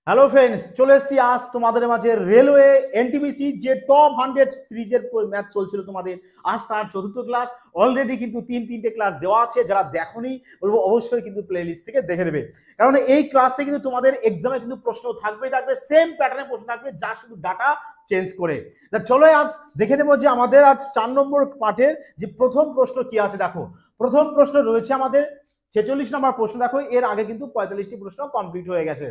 Hello friends, চলে এসেছি আজ তোমাদের মাঝে রেলওয়ে এনটিপিসি যে টপ 100 সিরিজের ম্যাচ চলছিল তোমাদের। আজ তার চতুর্থ ক্লাস। অলরেডি কিন্তু তিনটে ক্লাস দেওয়া আছে। যারা দেখোনি বলবো অবশ্যই কিন্তু প্লে লিস্ট থেকে দেখে নেবে, কারণ এই ক্লাসে কিন্তু তোমাদের এক্সামে কিন্তু প্রশ্ন থাকবে সেম প্যাটার্নের প্রশ্ন থাকবে, যা শুধু ডাটা চেঞ্জ করে। চলো আজ দেখে নেবো যে আমাদের আজ 4 নম্বর পাঠের যে প্রথম প্রশ্ন কি আছে। দেখো, প্রথম প্রশ্ন রয়েছে আমাদের 46 নম্বর প্রশ্ন। দেখো, এর আগে কিন্তু 45টি প্রশ্ন কমপ্লিট হয়ে গেছে।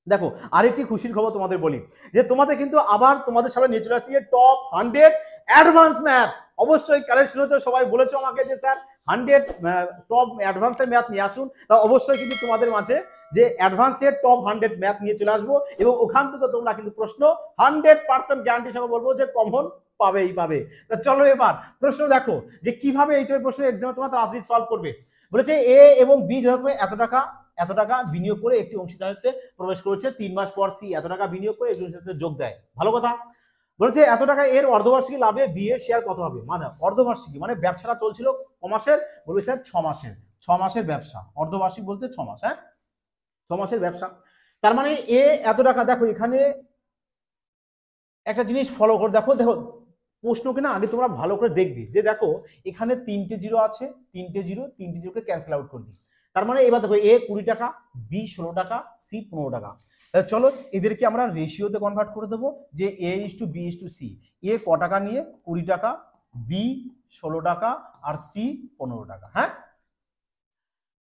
দেখো, আরেকটি খুশির খবর তোমাদের বলি যে তোমাদের কিন্তু আবার তোমাদের সামনে নিয়ে চলে আসছে টপ 100 অ্যাডভান্স ম্যাথ। অবশ্যই কারেন্ট শুনেছো, সবাই বলেছো আমাকে যে স্যার 100 টপ অ্যাডভান্সের ম্যাথ নিয়ে আসুন। তা অবশ্যই কিন্তু তোমাদের মাঝে যে অ্যাডভান্সের টপ 100 ম্যাথ নিয়ে চলে আসবো, এবং ওখান থেকে তোমরা কিন্তু প্রশ্ন 100% গ্যারান্টি সঙ্গে বলবো যে কমন পাবে। তা চলো এবার প্রশ্ন দেখো যে কিভাবে এইটার প্রশ্ন এক্সামে তোমরা তাড়াতাড়ি সলভ করবে। বলেছে এ এবং বি যথাক্রমে এত টাকা বিনিয়োগ করে একটি অংশীদারিত্বে প্রবেশ করেছে। 3 মাস পর সি এত টাকা বিনিয়োগ করে একটি অংশীদারিত্বে যোগ দেয়। ভালো কথা। বলেছে এত টাকা এর অর্ধবার্ষিকী লাভে বি এর শেয়ার কত হবে। মানে অর্ধবার্ষিকী মানে ব্যবসাটা চলছিল ক মাসের, বলবে স্যার 6 মাসের ব্যবসা। অর্ধবার্ষিক বলতে 6 মাস। হ্যাঁ, 6 মাসের ব্যবসা। তার মানে এ এত টাকা। দেখো এখানে একটা জিনিস ফলো করে দেখো প্রশ্নকে না আগে তোমরা ভালো করে দেখবি যে দেখো এখানে 3টে জিরো আছে, 3টে জিরোকে ক্যান্সেল আউট করে দিই। তার মানে এবার দেখো এ 20 টাকা, বি 16 টাকা, সি 15 টাকা। তাহলে চলো এদেরকে আমরা রেশিওতে কনভার্ট করে দেবো যে A is to B is to C. এ ক টাকা নিয়ে 20 টাকা, বি 16 টাকা, আর সি 15 টাকা। হ্যাঁ,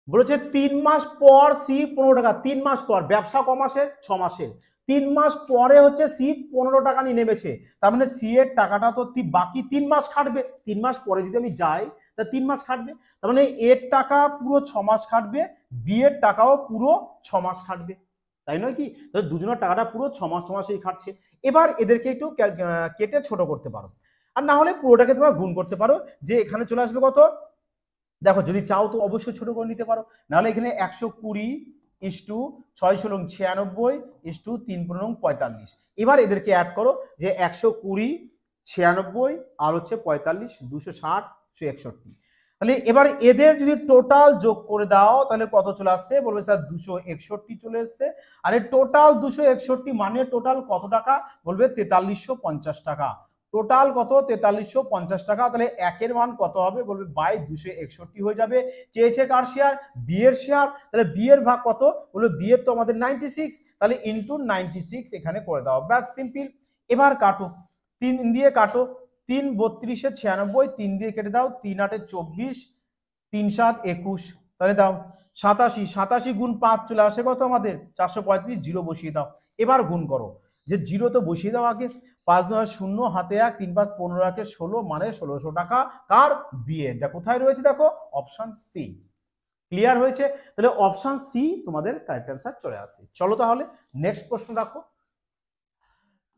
বলেছে 3 মাস পর সি 15 টাকা। 3 মাস পর, ব্যবসা ক মাসের? 6 মাসের। 3 মাস পরে হচ্ছে সি 15 টাকা নিয়ে নেমেছে। তার মানে সি এর টাকাটা তো বাকি 3 মাস খাটবে। 3 মাস পরে যদি আমি যাই তা 3 মাস খাটবে। তার মানে এর টাকা পুরো 6 মাস খাটবে, বি এর টাকাও পুরো 6 মাস খাটবে। তাই নয় কি? তাহলে দুজনের টাকাটা পুরো 6 মাসেই খাটছে। এবার এদেরকে একটু কেটে ছোট করতে পারো, আর না হলে পুরোটাকে তোমরা গুণ করতে পারো। যে এখানে চলে আসবে কত, দেখো যদি চাও তো অবশ্যই ছোট করে নিতে পারো, নাহলে এখানে 120 ইস্টু 6 ষোলং 96 ইস্টু 3 15 45। এবার এদেরকে অ্যাড করো যে 120 96 আর হচ্ছে 45 260 161। তাহলে এবার এদের যদি টোটাল যোগ করে দাও তাহলে কত চলে আসছে, বলবে স্যার 261 চলে এসছে। আর এই টোটাল 261 মানে টোটাল কত টাকা, বলবে 4350 টাকা। টোটাল কত, 4350 টাকা। তাহলে একের মান কত হবে, বলবে বাই 261 হয়ে যাবে। চেয়েছে কার শেয়ার? বি এর শেয়ার। তাহলে বি এর ভাগ কত, বলবে বি এর তো আমাদের 96, তাহলে ইন্টু 96 এখানে করে দাও, ব্যাস সিম্পল। এবার কাটো, 3 দিয়ে কাটো। 3 32 96, 3 দিয়ে কেটে দাও, 3 8 24, 3 7 21। তাহলে দাও 87 গুণ 5 চলে আসে কত আমাদের 435। জিরো বসিয়ে দাও। এবার গুণ করো, যে জিরো তো বসিয়ে দাও আগে। 5 9 0 হাতে 1, 3 5 15 1 16, মানে 1600 টাকা কার? বি এর। দেখো কোথায় রয়েছে, দেখো অপশন সি। ক্লিয়ার হয়েছে? তাহলে অপশন সি তোমাদের কারেক্ট অ্যান্সার চলে আসে। চলো তাহলে নেক্সট প্রশ্ন দেখো।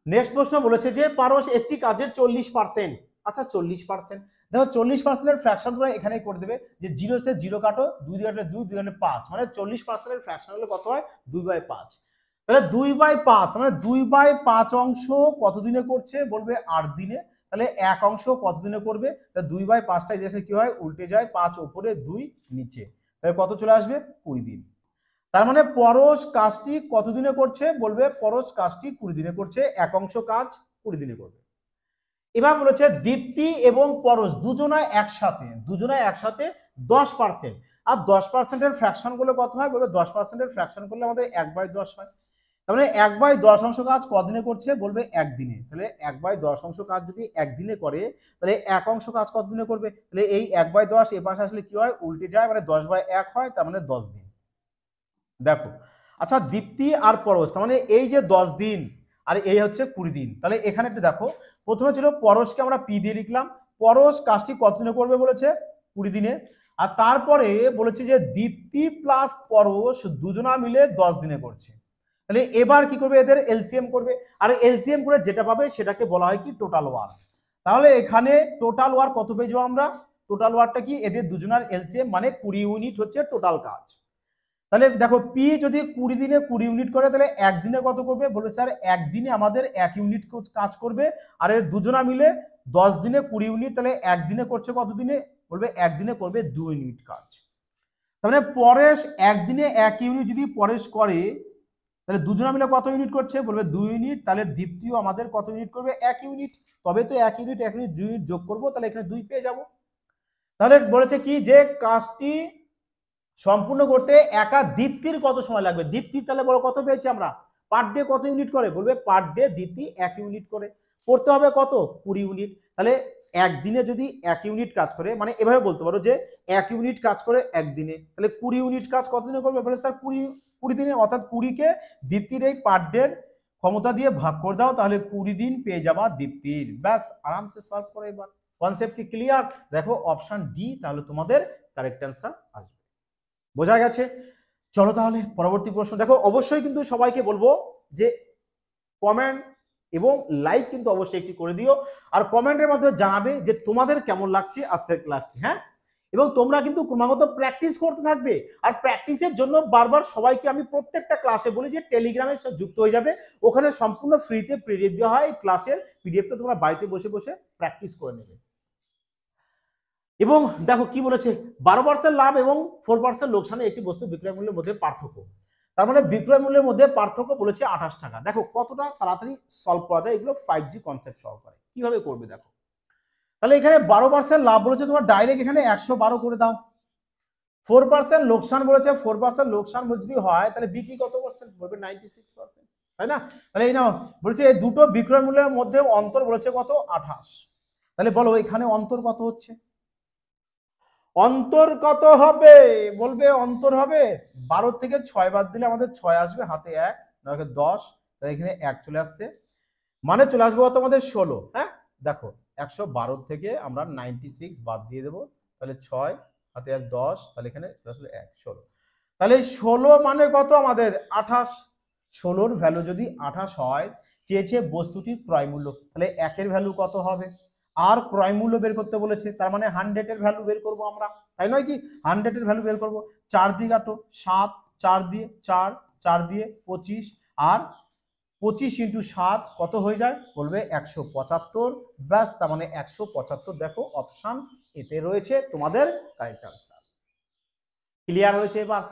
নেক্সট প্রশ্ন বলেছে যে পারস একটি কাজের 40%। আচ্ছা 40%, দেখো 40% ফ্র্যাকশন তোমরা এখানেই করে দেবে যে 0 সে 0 কাটো, 2 দিয়ে কাটলে 2, 2 কাটলে 5, মানে 40% ফ্র্যাকশন হলে কত হয়, 2/5। তাহলে 2/5 মানে 2/5 অংশ কত দিনে করছে, বলবে 8 দিনে। তাহলে এক অংশ কত দিনে করবে, তাহলে 2/5টা দেশে কি হয়, উল্টে যায়, 5 উপরে 2 নিচে। তাহলে কত চলে আসবে, 20 দিন। তার মানে পরশ কাজটি কত দিনে করছে, বলবে পরশ কাজটি 20 দিনে করছে। এক অংশ কাজ 20 দিনে করবে। এবার বলেছে দীপ্তি এবং পরশ দুজনায় একসাথে 10%। আর 10%-এর ফ্র্যাকশন করলে কত হয়, বলবে 10%-এর ফ্র্যাকশন করলে আমাদের 1/10 হয়। তার মানে 1/10 অংশ কাজ কদিনে করছে, বলবে একদিনে। তাহলে 1/10 অংশ কাজ যদি একদিনে করে, তাহলে এক অংশ কাজ কত দিনে করবে, তাহলে এই 1/10 এ পাশে আসলে কি হয়, উল্টে যায়, মানে 10/1 হয়, তার মানে 10 দিন। দেখো, আচ্ছা দীপ্তি আর পরশ, তার মানে এই যে 10 দিন আর এই হচ্ছে 20 দিন। তাহলে এখানে একটু দেখো, প্রথমে ছিল পরশকে আমরা পি দিয়ে লিখলাম। পরশ কাজটি কত দিনে করবে বলেছে, 20 দিনে। আর তারপরে বলেছে যে দীপ্তি প্লাস পরশ দুজনা মিলে 10 দিনে করছে। তাহলে এবার কি করবে, এদের এলসিএম করবে। আর এলসিএম করে যেটা পাবে সেটাকে বলা হয় কি, টোটাল ওয়ার্ক। তাহলে এখানে টোটাল ওয়ার্ক কত পেয়ে যাবো আমরা, টোটাল ওয়ার্কটা কি, এদের দুজনের এলসিএম মানে 20 ইউনিট হচ্ছে টোটাল কাজ। তাহলে দেখো পি যদি 20 দিনে 20 ইউনিট করে, তাহলে একদিনে কত করবে, বলবে স্যার একদিনে আমাদের 1 ইউনিট কাজ করবে। আর এর দুজনা মিলে 10 দিনে 20 ইউনিট, তাহলে একদিনে করছে কত দিনে, বলবে একদিনে করবে 2 ইউনিট কাজ। তাহলে পরেশ একদিনে 1 ইউনিট যদি পরেশ করে, তাহলে দুজনে মিলে কত ইউনিট করছে, বলবে 2 ইউনিট। তাহলে দীপ্তিও আমাদের কত ইউনিট করবে, 1 ইউনিট। তবে তো 1 ইউনিট 2 ইউনিট যোগ করবো, তাহলে এখানে 2 পেয়ে যাব। তাহলে বলেছে কি যে কাজটি সম্পূর্ণ করতে একা দীপ্তির কত সময় লাগবে। দীপ্তি তাহলে বড় কত পেয়েছি আমরা, পার ডে কত ইউনিট করে, বলবে পার ডে দীপ্তি 1 ইউনিট করে। করতে হবে কত, 20 ইউনিট। তাহলে একদিনে যদি 1 ইউনিট কাজ করে, মানে এভাবে বলতে পারো যে 1 ইউনিট কাজ করে একদিনে, তাহলে 20 ইউনিট কাজ কতদিনে করবে, বলে স্যার 20 দিনে। অর্থাৎ 20কে দীপ্তির এই পার ডে ক্ষমতা দিয়ে ভাগ করে দাও, তাহলে 20 দিন পেয়ে যাবা দীপ্তির। ব্যাস, আরামসে সলভ করে। এবার কনসেপ্টটি ক্লিয়ার। দেখো অপশন ডি তাহলে তোমাদের কারেক্ট অ্যান্সার আসবে। বোঝা গেছে? চলো তাহলে পরবর্তী প্রশ্ন দেখো। অবশ্যই কিন্তু সবাইকে বলবো যে কমেন্ট এবং লাইক কিন্তু অবশ্যই একটি করে দিও, আর কমেন্টের মাধ্যমে জানাবে যে তোমাদের কেমন লাগছে আজকের ক্লাসটি। হ্যাঁ, এবং তোমরা কিন্তু ক্রমাগত প্র্যাকটিস করতে থাকবে। আর প্র্যাকটিসের জন্য বারবার সবাইকে আমি প্রত্যেকটা ক্লাসে বলি যে টেলিগ্রামের সাথে যুক্ত হয়ে যাবে। ওখানে সম্পূর্ণ ফ্রিতে পিডিএফ দেওয়া হয়। এই ক্লাসের পিডিএফটা তোমরা বাড়িতে বসে বসে প্র্যাকটিস করে নেবে। এবং দেখো কি বলেছে, 12% লাভ এবং 4% লোকসানে একটি বস্তু বিক্রয় মূল্যের মধ্যে পার্থক্য। তার মানে বিক্রয় মূল্যের মধ্যে পার্থক্য বলেছে 28 টাকা। দেখো কতটা তাড়াতাড়ি সলভ করা যায় এগুলো 5G কনসেপ্ট সহকারে। কিভাবে করবে দেখো। তাহলে এখানে 12% লাভ বলেছে, তোমার ডাইরেক্ট এখানে 112 করে দাও। 4% লোকসান বলেছে, 4% লোকসান যদি হয় তাহলে বিক্রি কত পার্সেন্ট, বলবে 96%, তাই না? তাহলে এই নাও বলেছে এই দুটো বিক্রয় মূল্যের মধ্যে অন্তর বলেছে কত, 28। তাহলে বলো এখানে অন্তর কত হচ্ছে, অন্তর কত হবে, বলবে অন্তর হবে 12 থেকে 6 বাদ দিলে আমাদের 6 আসবে, হাতে 1, 9 10, তাহলে এখানে 1 চলে আসছে, মানে চলে আসবে কত আমাদের 16। হ্যাঁ দেখো 112 থেকে আমরা 96 বাদ দিয়ে দেবো, তাহলে 6 হাতে 1 10, তাহলে এখানে আসলে 1 16। তাহলে 16 মানে কত আমাদের 28। 16-র ভ্যালু যদি 28 হয়, চেয়েছে বস্তুটির ক্রয় মূল্য, তাহলে 1 এর ভ্যালু কত হবে, আর ক্রয় মূল্য বের করতে বলেছে, তার মানে 100 এর ভ্যালু বের করব আমরা, তাই নয় কি? 100 এর ভ্যালু বের করব। 4 দিয়ে কাটো, 7, 4 দিয়ে 4, 4 দিয়ে 25, আর 25 ইন্টু 7 কত হয়ে যায়, বলবে 175। ব্যাস, তার মানে 175। দেখো অপশন এতে রয়েছে তোমাদের কারেক্ট আনসার। ক্লিয়ার হয়েছে? এবার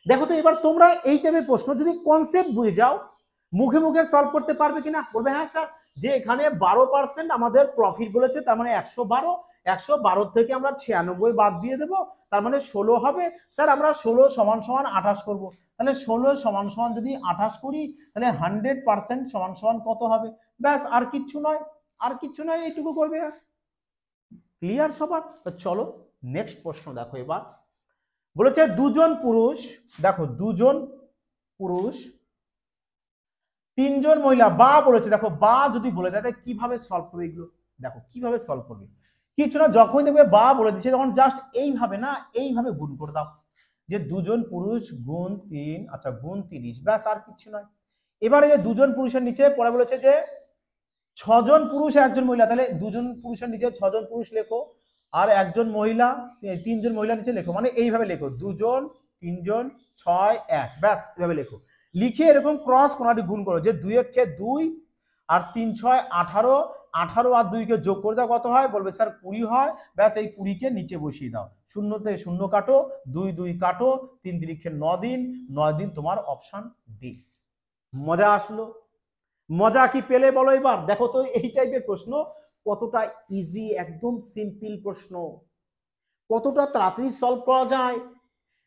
দেখো তো, এবার তোমরা এই টাইপের প্রশ্ন যদি কনসেপ্ট বুঝে যাও, মুখে মুখে সলভ করতে পারবে কিনা, বলবে হ্যাঁ স্যার, যে এখানে 12% আমাদের প্রফিট বলেছে, তার মানে 112, 112 থেকে আমরা 96 বাদ দিয়ে দেবো, তার মানে 16 হবে। স্যার আমরা 16 সমান সমান 28 করবো, তাহলে 16 সমান সমান যদি 28 করি, তাহলে 100% সমান সমান কত হবে। ব্যাস, আর কিচ্ছু নয়, আর কিচ্ছু নয়, এইটুকু করবে। ক্লিয়ার সবার? তো চলো নেক্সট প্রশ্ন দেখো। এবার বলেছে দুজন পুরুষ, দেখো দুজন পুরুষ, 3 জন মহিলা, বা বলেছে, দেখো বা যদি বলে দেয় কিভাবে সলভ করবে এগুলো, দেখো কিভাবে সলভ করবে। কিছু না, যখনই দেখবে বা বলে দিচ্ছে তখন জাস্ট এইভাবে না, এইভাবে গুণ করে দাও, যে দুজন পুরুষ গুণ 3, আচ্ছা গুণ 30, ব্যাস, আর কিছু নয়। এবারে যে দুজন পুরুষের নিচে পরে বলেছে যে 6 জন পুরুষ 1 জন মহিলা, তাহলে দুজন পুরুষের নিচে 6 জন পুরুষ লেখো, আর 1 জন মহিলা, 3 জন মহিলা নিচে লেখো, মানে এইভাবে লেখো 2 জন 3 জন 6 1, ব্যাস এভাবে লেখো। লিখে এরকম ক্রস কোনাটি গুণ করো, যে 2 এর 2 আর 3 6 18, 18 আর 2 কে যোগ করে দাও, কত হয়, বলবে স্যার 20 হয়। ব্যাস, এই 20 কে নিচে বসিয়ে দাও, শূন্যতে শূন্য কাটো, 2 2 কাটো, 3 3 9 দিন, 9 দিন তোমার অপশন ডি। মজা আসলো? মজা কি পেলে বলো? এবার দেখো তো এই টাইপের প্রশ্ন কতটা ইজি, একদম সিম্পল প্রশ্ন, কতটা তাড়াতাড়ি সলভ করা যায়।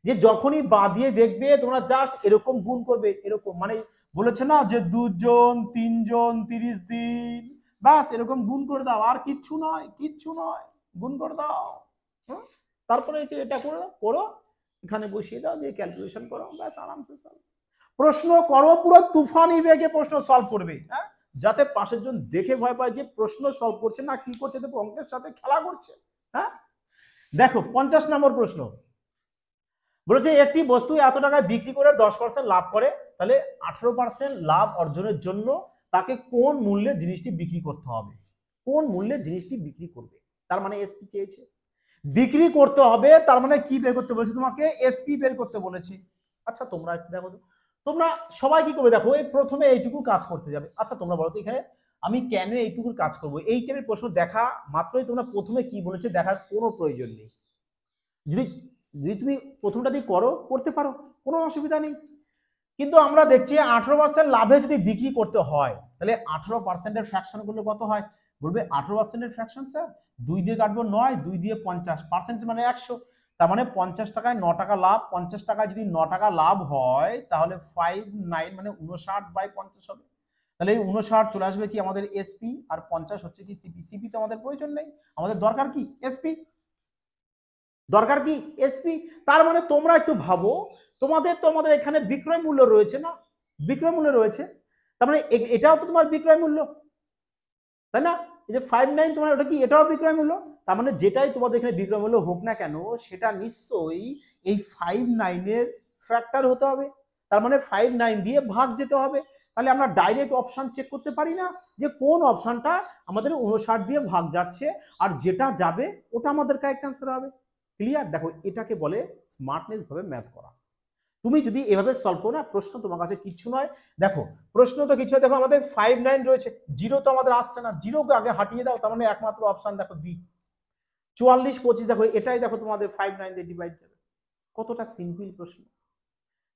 যে যখনই বাদিয়ে দেখবে তোমরা জাস্ট এরকম গুণ করবে, এরকম, মানে বলেছে না যে 2 জন 3 জন 30 দিন, বাস এরকম গুণ করে দাও, আর কিচ্ছু নয়, কিচ্ছু নয়, গুণ করে দাও। তারপরে এটা করো, এখানে বসিয়ে দাও, দিয়ে ক্যালকুলেশন করো, ব্যাস আরামসে সলভ। প্রশ্ন করো পুরো তুফানি বেগে প্রশ্ন সলভ করবে, হ্যাঁ, যাতে পাশের জন দেখে ভয় পায় যে প্রশ্ন সলভ করছে না, কি করছে, দেখো অঙ্কের সাথে খেলা করছে। হ্যাঁ দেখো 50 নম্বর প্রশ্ন বলেছে একটি বস্তু এত টাকায় বিক্রি করে 10% লাভ করে, তাহলে 18% লাভ অর্জনের জন্য তাকে কোন মূল্যে জিনিসটি বিক্রি করতে হবে, কোন মূল্যে জিনিসটি বিক্রি করবে। তার মানে এসপি চেয়েছে, বিক্রি করতে হবে, তার মানে কি বের করতে বলেছে, তোমাকে এসপি বের করতে বলেছে। আচ্ছা তোমরা একটু দেখো, তোমরা সবাই কি করবে, দেখো এই প্রথমে এইটুকু কাজ করতে যাবে। আচ্ছা তোমরা বলো তো এখানে আমি কেন এইটুকু কাজ করব, এই টাইপের প্রশ্ন দেখা মাত্রই তোমরা প্রথমে কি বলেছে দেখার কোনো প্রয়োজন নেই। যদি তুমি প্রথমটা দিয়ে করতে পারো, কোনো অসুবিধা নেই। কিন্তু আমরা দেখছি 18% লাভে যদি বিক্রি করতে হয় তাহলে 18%-এর ফ্র্যাকশন করলে কত হয়? বলবে 18%-এর ফ্র্যাকশন স্যার 2 দিয়ে কাটবো 9, 2 দিয়ে 50%, মানে 100। তার মানে 50 টাকায় 9 টাকা লাভ, 50 টাকায় যদি 9 টাকা লাভ হয় তাহলে 59 মানে 59/50 হবে। তাহলে এই 59 চলে আসবে কি আমাদের এসপি, আর 50 হচ্ছে কি সিপি। সিপি তো আমাদের প্রয়োজন নেই, আমাদের দরকার কি এসপি, দরকার কি এসপি। তার মানে তোমরা একটু ভাবো, তোমাদের তো আমাদের এখানে বিক্রয় মূল্য রয়েছে না, বিক্রয় মূল্য রয়েছে, তার মানে এটাও তো তোমার বিক্রয় মূল্য, তাই না? এই যে 59 তোমার ওটা কি, এটাও বিক্রয় মূল্য। তার মানে যেটাই তোমাদের এখানে বিক্রয় মূল্য হোক না কেন সেটা নিশ্চয়ই এই 59-এর ফ্যাক্টর হতে হবে, তার মানে 59 দিয়ে ভাগ যেতে হবে। তাহলে আমরা ডাইরেক্ট অপশন চেক করতে পারি না যে কোন অপশনটা আমাদের 59 দিয়ে ভাগ যাচ্ছে, আর যেটা যাবে ওটা আমাদের কারেক্ট অ্যান্সার হবে। ক্লিয়ার? দেখো এটাকে বলে স্মার্টনেস ভাবে ম্যাথ করা। তুমি যদি এভাবে সলভ করো না, প্রশ্ন তোমার কাছে কিছু নয়। দেখো প্রশ্ন তো কিছু, দেখো আমাদের 59 রয়েছে, জিরো তো আমাদের আসছে না, জিরোকে আগে হাঁটিয়ে দাও, তার মানে একমাত্র অপশন দেখো বি। 44, 25 দেখো এটাই দেখো তোমাদের 59 দিয়ে ডিভাইড যাবে। কতটা সিম্পল প্রশ্ন,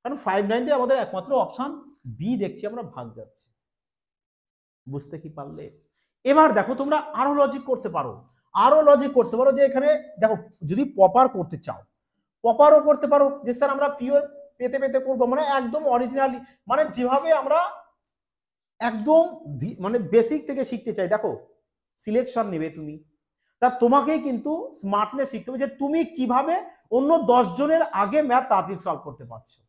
কারণ 59 দিয়ে আমাদের একমাত্র অপশন বি দেখছি আমরা ভাগ যাচ্ছে। বুঝতে কি পারলে? এবার দেখো তোমরা আরো লজিক করতে পারো, আরো লজিক করতে পারো যে এখানে দেখো যদি প্রপার করতে চাও প্রপারও করতে পারো, যে স্যার আমরা পিওর পেতে পেতে করবো, মানে একদম অরিজিনালি, মানে যেভাবে আমরা একদম মানে বেসিক থেকে শিখতে চাই। দেখো সিলেকশন নেবে তুমি, তা তোমাকেই কিন্তু স্মার্টনেস শিখতে হবে যে তুমি কিভাবে অন্য 10 জনের আগে ম্যাথ তাড়াতাড়ি সলভ করতে পারছো।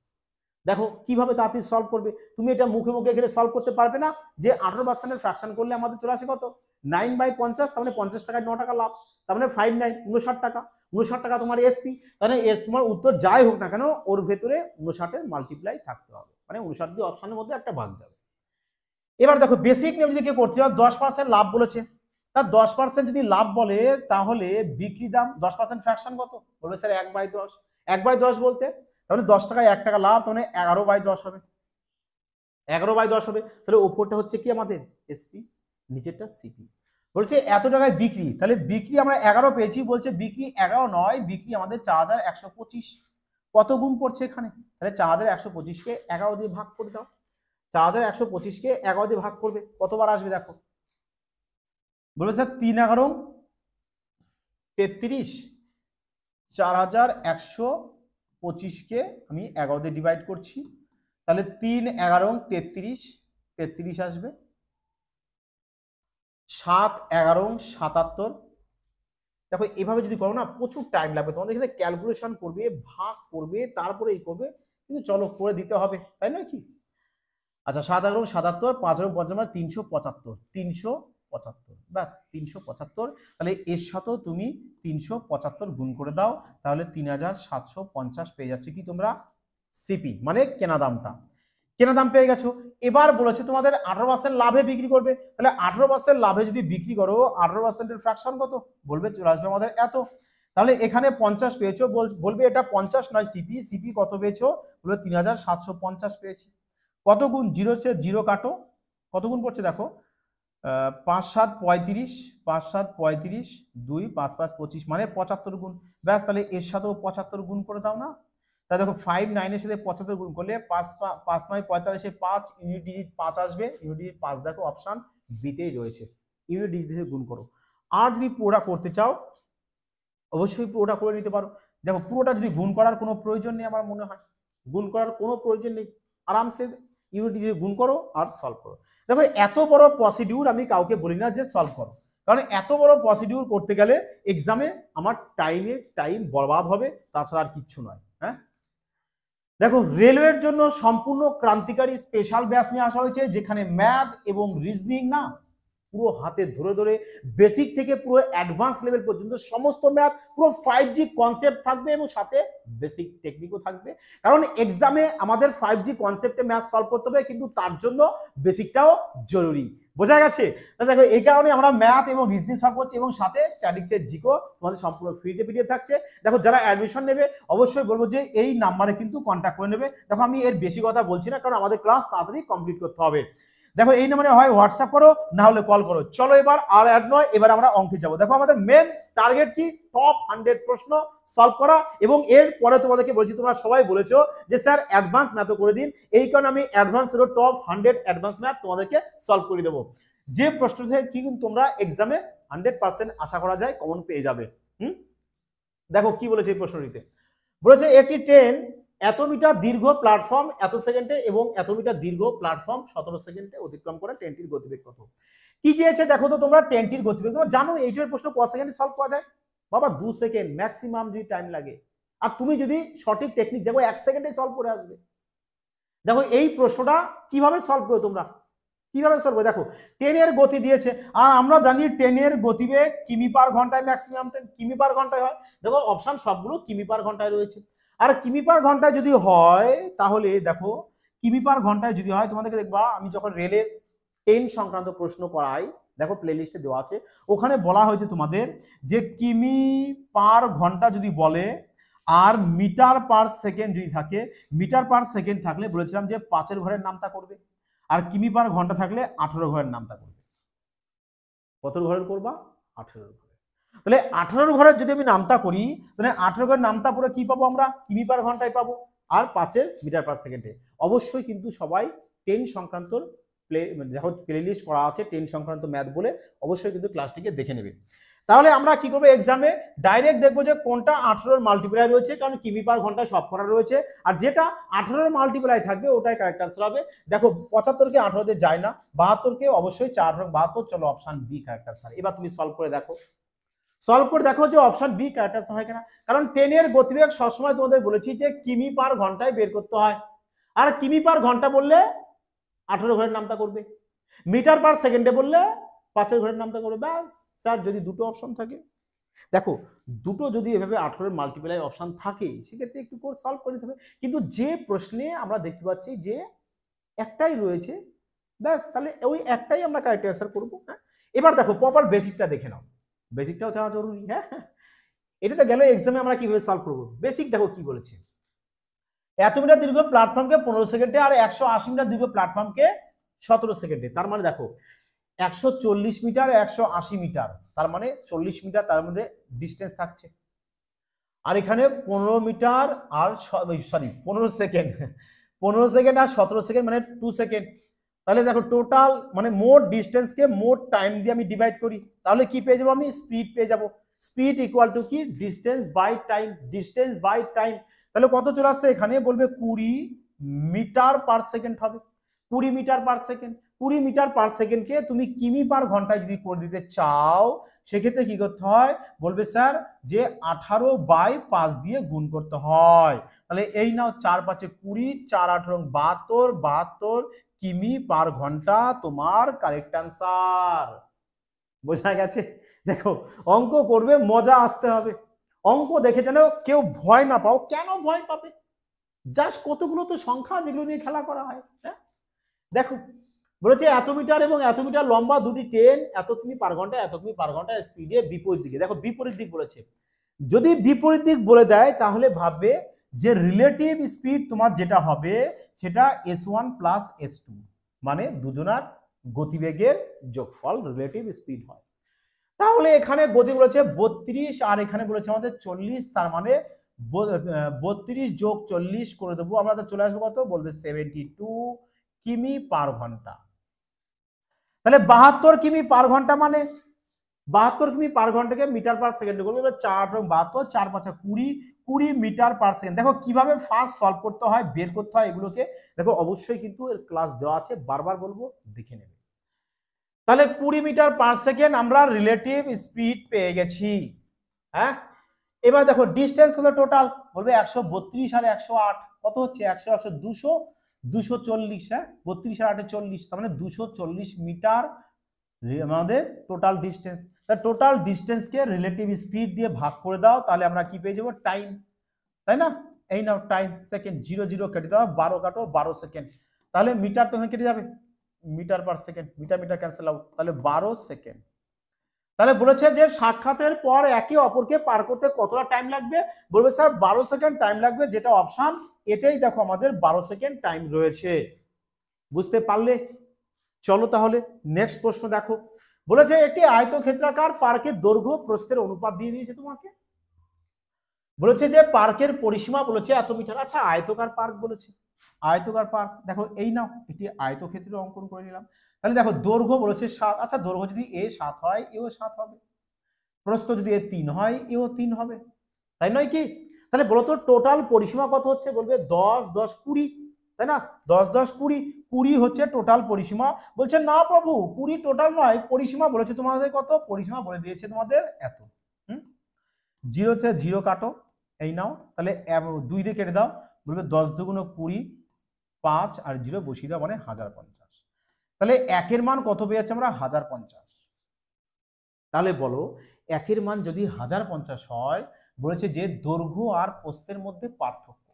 দেখো কিভাবে তাড়াতাড়ি সলভ করবে, তুমি এটা মুখে মুখে এখানে সলভ করতে পারবে না যে 18%-এর ফ্র্যাকশন করলে আমাদের চলে আসে কত 9/50, তার মানে 50 টাকায় 9 টাকা লাভ, তার মানে 59 59 টাকা, 59 টাকা তোমার এসপি, তাহলে তোমার উত্তর যাই হোক না কেন ওর ভেতরে 59-এর মাল্টিপ্লাই থাকতে হবে, মানে 59 দিয়ে অপশনের মধ্যে একটা ভাগ যাবে। এবার দেখো বেসিক নিয়ম যদি কেউ করতে হয় 10% লাভ বলেছে, তার 10% যদি লাভ বলে তাহলে বিক্রি দাম 10% ফ্র্যাকশন কত, বলবে স্যার 1/10, 1/10 বলতে তাহলে 10 টাকায় 1 টাকা লাভ, তাহলে 11/10 হবে, 11/10 হবে। তাহলে ওপরটা হচ্ছে কি আমাদের এসপি, নিচেরটা সিপি। বলছে এত টাকায় বিক্রি, তাহলে বিক্রি আমরা 11 পেয়েছি, বলছে বিক্রি 11 নয়, বিক্রি আমাদের 4125। কত গুণ পড়ছে এখানে, তাহলে 4125-কে 11 দিয়ে ভাগ করে দাও, 4125-কে 11 দিয়ে ভাগ করবে, কতবার আসবে দেখো, বলবে স্যার 3×11 33, 4125-কে আমি 11 দিয়ে ডিভাইড করছি, তাহলে 3×11 33, 33 আসবে, 7×11 77। দেখো এভাবে যদি করো না প্রচুর টাইম লাগবে তোমাদের, এখানে ক্যালকুলেশন করবে, ভাগ করবে, তারপরে এই করবে, কিন্তু চলো করে দিতে হবে, তাই নয় কি? আচ্ছা 7×11 77, 5×5 375, 375, ব্যাস 375। তাহলে এর সাথেও তুমি 375 গুণ করে দাও, তাহলে 3750 পেয়ে যাচ্ছে কি তোমরা সিপি, মানে কেনা দামটা, কেনা দাম পেয়ে গেছো। এবার বলেছে তোমাদের 18% লাভে বিক্রি করবে, তাহলে 18% লাভে যদি বিক্রি করো 18%-এর ফ্র্যাকশন কত, বলবে চলে আসবে আমাদের এত। তাহলে এখানে 50 পেয়েছো, বলবে এটা 50 নয় সিপি, সিপি কত পেয়েছো, বলবে 3750 পেয়েছি। কত গুণ, 0 হচ্ছে 0 কাটো, কত গুণ পড়ছে দেখো 5×7 35, 5×7 35, 2 5×5 25, মানে 75 গুণ, ব্যাস। তাহলে এর সাথেও 75 গুণ করে দাও না, তাহলে দেখো 59-এর সাথে 75 গুণ করলে 5×5 = 5, ইউনিট ডিজিট 5 আসবে, ইউনিট ডিজিট 5 দেখো অপশন বিতেই রয়েছে, ইউনিট ডিজিট দিয়ে গুণ করো। আর যদি পুরোটা করতে চাও অবশ্যই পুরোটা করে নিতে পারো। দেখো পুরোটা যদি গুণ করার কোনো প্রয়োজন নেই, আমার মনে হয় গুণ করার কোনো প্রয়োজন নেই, আরামসে ইউনিট ডিজিট গুণ করো আর সলভ করো। দেখো এত বড় প্রসিডিউর আমি কাউকে বলি না যে সলভ করো, কারণ এত বড় প্রসিডিউর করতে গেলে এক্সামে আমার টাইম বরবাদ হবে, তাছাড়া আর কিচ্ছু নয়। হ্যাঁ দেখো রেলওয়ের জন্য সম্পূর্ণ ক্রান্তিকারী স্পেশাল ব্যাচ নিয়ে আসা হয়েছে, যেখানে ম্যাথ এবং রিজনিং না পুরো হাতে ধরে ধরে বেসিক থেকে পুরো অ্যাডভান্স লেভেল পর্যন্ত সমস্ত ম্যাথ পুরো 5G কনসেপ্ট থাকবে, এবং সাথে বেসিক টেকনিকও থাকবে। কারণ এক্সামে আমাদের 5G কনসেপ্টে ম্যাথ সলভ করতে হবে, কিন্তু তার জন্য বেসিকটাও জরুরি। বোঝা গেছে? দেখো এই কারণে আমরা ম্যাথ এবং রিজনিং সলভ করছি, এবং সাথে স্ট্যাটিক্সের জিকো তোমাদের সম্পূর্ণ ফ্রিতে পিডিএফ থাকছে। দেখো যারা অ্যাডমিশন নেবে অবশ্যই বলবো যে এই নাম্বারে কিন্তু কন্ট্যাক্ট করে নেবে। দেখো আমি এর বেশি কথা বলছি না, কারণ আমাদের ক্লাস তাড়াতাড়ি কমপ্লিট করতে হবে। দেখো এই নম্বরে হয় হোয়াটসঅ্যাপ করো, না হলে কল করো। চলো এবার আর অ্যাড নয়, এবার আমরা অঙ্কে যাবো। দেখো আমাদের মেন টার্গেট কি, টপ 100 প্রশ্ন সলভ করা। এবং এর পরে তোমাদেরকে বলছি, তোমরা সবাই বলেছো যে স্যার অ্যাডভান্স ম্যাথও করে দিন, এই কারণে আমি অ্যাডভান্স টপ 100 অ্যাডভান্স ম্যাথ তোমাদেরকে সলভ করে দেবো। যে প্রশ্ন থেকে কি কিন্তু তোমরা এক্সামে 100% আশা করা যায় কমন পেয়ে যাবে। দেখো কি বলেছে এই প্রশ্নটিতে, বলেছে একটি ট্রেন এত মিটার দীর্ঘ প্ল্যাটফর্ম এত সেকেন্ডে এবং এত মিটার দীর্ঘ প্ল্যাটফর্ম 17 সেকেন্ডে অতিক্রম করে, ট্রেনটির গতিবেগ কত? কি চেয়েছে দেখো তো তোমরা, ট্রেনটির গতিবেগ তোমরা জানো এইটার প্রশ্ন কত সেকেন্ডে সলভ করা যায়? বাবা 2 সেকেন্ড ম্যাক্সিমাম যদি টাইম লাগে, আর তুমি যদি সঠিক টেকনিক যাবো 1 সেকেন্ডে সলভ করে আসবে। দেখো এই প্রশ্নটা কিভাবে সলভ করো তোমরা, কিভাবে সলভ করো? দেখো ট্রেনের গতি দিয়েছে, আর আমরা জানি ট্রেনের গতিবেগ কিমি পার ঘন্টায়, ম্যাক্সিমাম কিমি পার ঘন্টায় হয়। দেখো অপশন সবগুলো কিমি পার ঘন্টায় রয়েছে। আর কিমি পার ঘন্টায় যদি হয় তাহলে দেখো কিমি পার ঘন্টায় যদি হয়, তোমাদেরকে দেখবা আমি যখন রেলের ট্রেন সংক্রান্ত প্রশ্ন করাই, দেখো প্লে লিস্টে দেওয়া আছে, ওখানে বলা হয়েছে তোমাদের যে কিমি পার ঘন্টা যদি বলে আর মিটার পার সেকেন্ড যদি থাকে, মিটার পার সেকেন্ড থাকলে বলেছিলাম যে 5 ঘরের নামতা করবে, আর কিমি পার ঘন্টা থাকলে 18 ঘরের নামতা করবে। কত ঘরের করবা? 18 ঘরের। তাহলে 18 ঘরের যদি আমি নামতা করি, তাহলে 18 ঘরের নামতা পরে কি পাবো আমরা? কিমি পার ঘন্টায় পাবো, আর 5 মিটার পার সেকেন্ডে। অবশ্যই কিন্তু সবাই 10 সংক্রান্ত দেখো প্লে লিস্ট করা আছে 10 সংক্রান্ত ম্যাথ বলে, অবশ্যই কিন্তু ক্লাসটিকে দেখে নেবে। তাহলে আমরা কি করবো, এক্সামে ডাইরেক্ট দেখবো যে কোনটা 18 মাল্টিপ্লাই রয়েছে, কারণ কিমি পার ঘন্টায় সব করা রয়েছে, আর যেটা 18 মাল্টিপ্লাই থাকবে ওটাই কারেক্ট আনসার হবে। দেখো 75 কে 18 তে যায় না, 72 কে অবশ্যই 4 72, চলো অপশন বি কারেক্ট আনসার। এবার তুমি সলভ করে দেখো, সলভ করে দেখো যে অপশন বি কারেক্ট আনসার হয় কিনা। কারণ ট্রেনের গতিবেগ সবসময় তোমাদের বলেছি যে কিমি পার ঘন্টায় বের করতে হয়, আর কিমি পার ঘন্টা বললে 18 ঘরের নামতা করবে, মিটার পার সেকেন্ডে বললে 5 ঘরের নামতা করবে। ব্যাস স্যার, যদি দুটো অপশন থাকে, দেখো দুটো যদি এভাবে 18 মাল্টিপ্লাই অপশন থাকে, সেক্ষেত্রে একটু করে সলভ করে দিতে হবে। কিন্তু যে প্রশ্নে আমরা দেখতে পাচ্ছি যে একটাই রয়েছে, ব্যাস তাহলে ওই একটাই আমরা কারেক্ট অ্যান্সার করবো। হ্যাঁ, এবার দেখো প্রপার বেসিকটা দেখে নাও, বেসিকটাও জানা জরুরি। হ্যাঁ, এটাতে গেল এক্সামে আমরা কিভাবে সলভ করবো। বেসিক দেখো কি বলেছে, এত মিটার দীর্ঘ প্ল্যাটফর্মকে 15 সেকেন্ডে আর 180 মিটার দীর্ঘ প্ল্যাটফর্মকে 17 সেকেন্ডে। তার মানে দেখো 140 মিটার 180 মিটার, তার মানে 40 মিটার তার মধ্যে ডিস্টেন্স থাকছে। আর এখানে 15 মিটার আর 15 সেকেন্ড, 15 সেকেন্ড আর 17 সেকেন্ড মানে 2 সেকেন্ড। তাহলে দেখো টোটাল মানে মোট ডিস্টেন্সকে মোট টাইম দিয়ে আমি ডিভাইড করি, তাহলে কি পেয়ে যাবো আমি? স্পিড পেয়ে যাবো। স্পিড ইকুয়াল টু কি? Distance by time, distance by time. তাহলে কত চলে আসছে? এখানে বলবে 20 মিটার পার সেকেন্ড হবে, 20 metre per second. 20 metre per সেকেন্ডকে তুমি কিমি পার ঘন্টায় যদি করে দিতে চাও, সেক্ষেত্রে কি করতে হয়? বলবে স্যার যে 18/5 দিয়ে গুণ করতে হয়। তাহলে এই নাও 4 5 20, 4 18 72, 72 কিমি পার ঘন্টা তোমার কারেক্ট আনসার। বোঝা গেছে? দেখো অঙ্ক করবে, মজা আসতে হবে। অঙ্ক দেখে যেন কেউ ভয় না পাও। কেন ভয় পাবে? জাস্ট কতগুলো তো সংখ্যা যেগুলো নিয়ে খেলা করা হয়। হ্যাঁ, দেখো বলেছে এত মিটার এবং এত মিটার লম্বা দুটি ট্রেন এত কিমি পার ঘন্টা এত কিমি পার ঘন্টা স্পিডে বিপরীত দিকে। দেখো বিপরীত দিক বলেছে, যদি বিপরীত দিক বলে দেয় তাহলে ভাববে যে রিলেটিভ স্পিড তোমার যেটা হবে সেটা s1 প্লাস s2, মানে দুজনার গতিবেগের যোগফল রিলেটিভ স্পিড হয়। তাহলে এখানে গতি বলেছে 32 আর এখানে বলেছে আমাদের 40, তার মানে 32 যোগ 40 করে দেবো আমরা, চলে আসবো কত? বলবে 72 কিমি পার ঘন্টা। তাহলে 72 কিমি পার ঘন্টা মানে 72 কিমি পার ঘন্টাকে মিটার পার সেকেন্ডে করবো। 4 এবং 72, 4 5 20, 20 মিটার পার সেকেন্ড। দেখো কিভাবে ফার্স্ট সলভ করতে হয়, বের করতে হয় এগুলোকে দেখো, অবশ্যই কিন্তু এর ক্লাস দেওয়া আছে, বারবার বলবো দেখে নেবে। তাহলে 20 মিটার পার সেকেন্ড আমরা রিলেটিভ স্পিড পেয়ে গেছি। হ্যাঁ, এবার দেখো ডিস্টেন্স কত টোটাল? বলবে 132 আর 108 কত হচ্ছে? 100 100 200, 240। হ্যাঁ, 32 আর 8 40, তার মানে 240 মিটার আমাদের টোটাল ডিস্টেন্স। টোটাল ডিস্টেন্সকে রিলেটিভ স্পিড দিয়ে ভাগ করে দাও, তাহলে আমরা কি পেয়ে যাবো? টাইম, তাই না? এই নাও টাইম, সেকেন্ড 0 0 কেটে দাও, 12 কাটো 12 সেকেন্ড। তাহলে মিটার তো কেটে যাবে, metre per second, metre metre cancel out, তাহলে 12 সেকেন্ড। তাহলে বলেছে যে সাক্ষাতের পর একে অপরকে পার করতে কতটা টাইম লাগবে? বলবে স্যার 12 সেকেন্ড টাইম লাগবে, যেটা অপশন এতেই দেখো আমাদের 12 সেকেন্ড টাইম রয়েছে। বুঝতে পারলে? চলো তাহলে নেক্সট প্রশ্ন দেখো, বলেছে একটি আয়তক্ষেত্রাকার পার্কের দৈর্ঘ্য প্রস্থের অনুপাত দিয়ে দিয়েছে তোমাকে, বলেছে যে পার্কের পরিসীমা বলেছে এত মিটার। আচ্ছা আয়তকার পার্ক বলেছে, আয়তকার পার্ক দেখো এই নাও একটি আয়তক্ষেত্র অঙ্কন করে নিলাম। তাহলে দেখো দৈর্ঘ্য বলেছে 7, আচ্ছা দৈর্ঘ্য যদি এ 7 হয় এও 7 হবে, প্রস্থ যদি এ 3 হয় এও 3 হবে, তাই নয় কি? তাহলে বলো তো টোটাল পরিসীমা কত হচ্ছে, বলবে 10 10 20, তাই না? 10 10 20, 20 হচ্ছে টোটাল পরিসীমা। বলছে না প্রভু 20 টোটাল নয়, পরিসীমা বলেছে তোমাদের কত, পরিসীমা বলে দিয়েছে তোমাদের এত। জিরো থেকে জিরো কাটো, এই নাও তাহলে 2 দিয়ে কেটে দাও, বলবে 10 দুগুণ 20, 5 আর 0 বসিয়ে দাও মানে 1050। তাহলে একের মান কত পেয়েছি আমরা, 1050। তাহলে বলো একের মান যদি 1050 হয়, বলেছে যে দৈর্ঘ্য আর প্রস্থের মধ্যে পার্থক্য,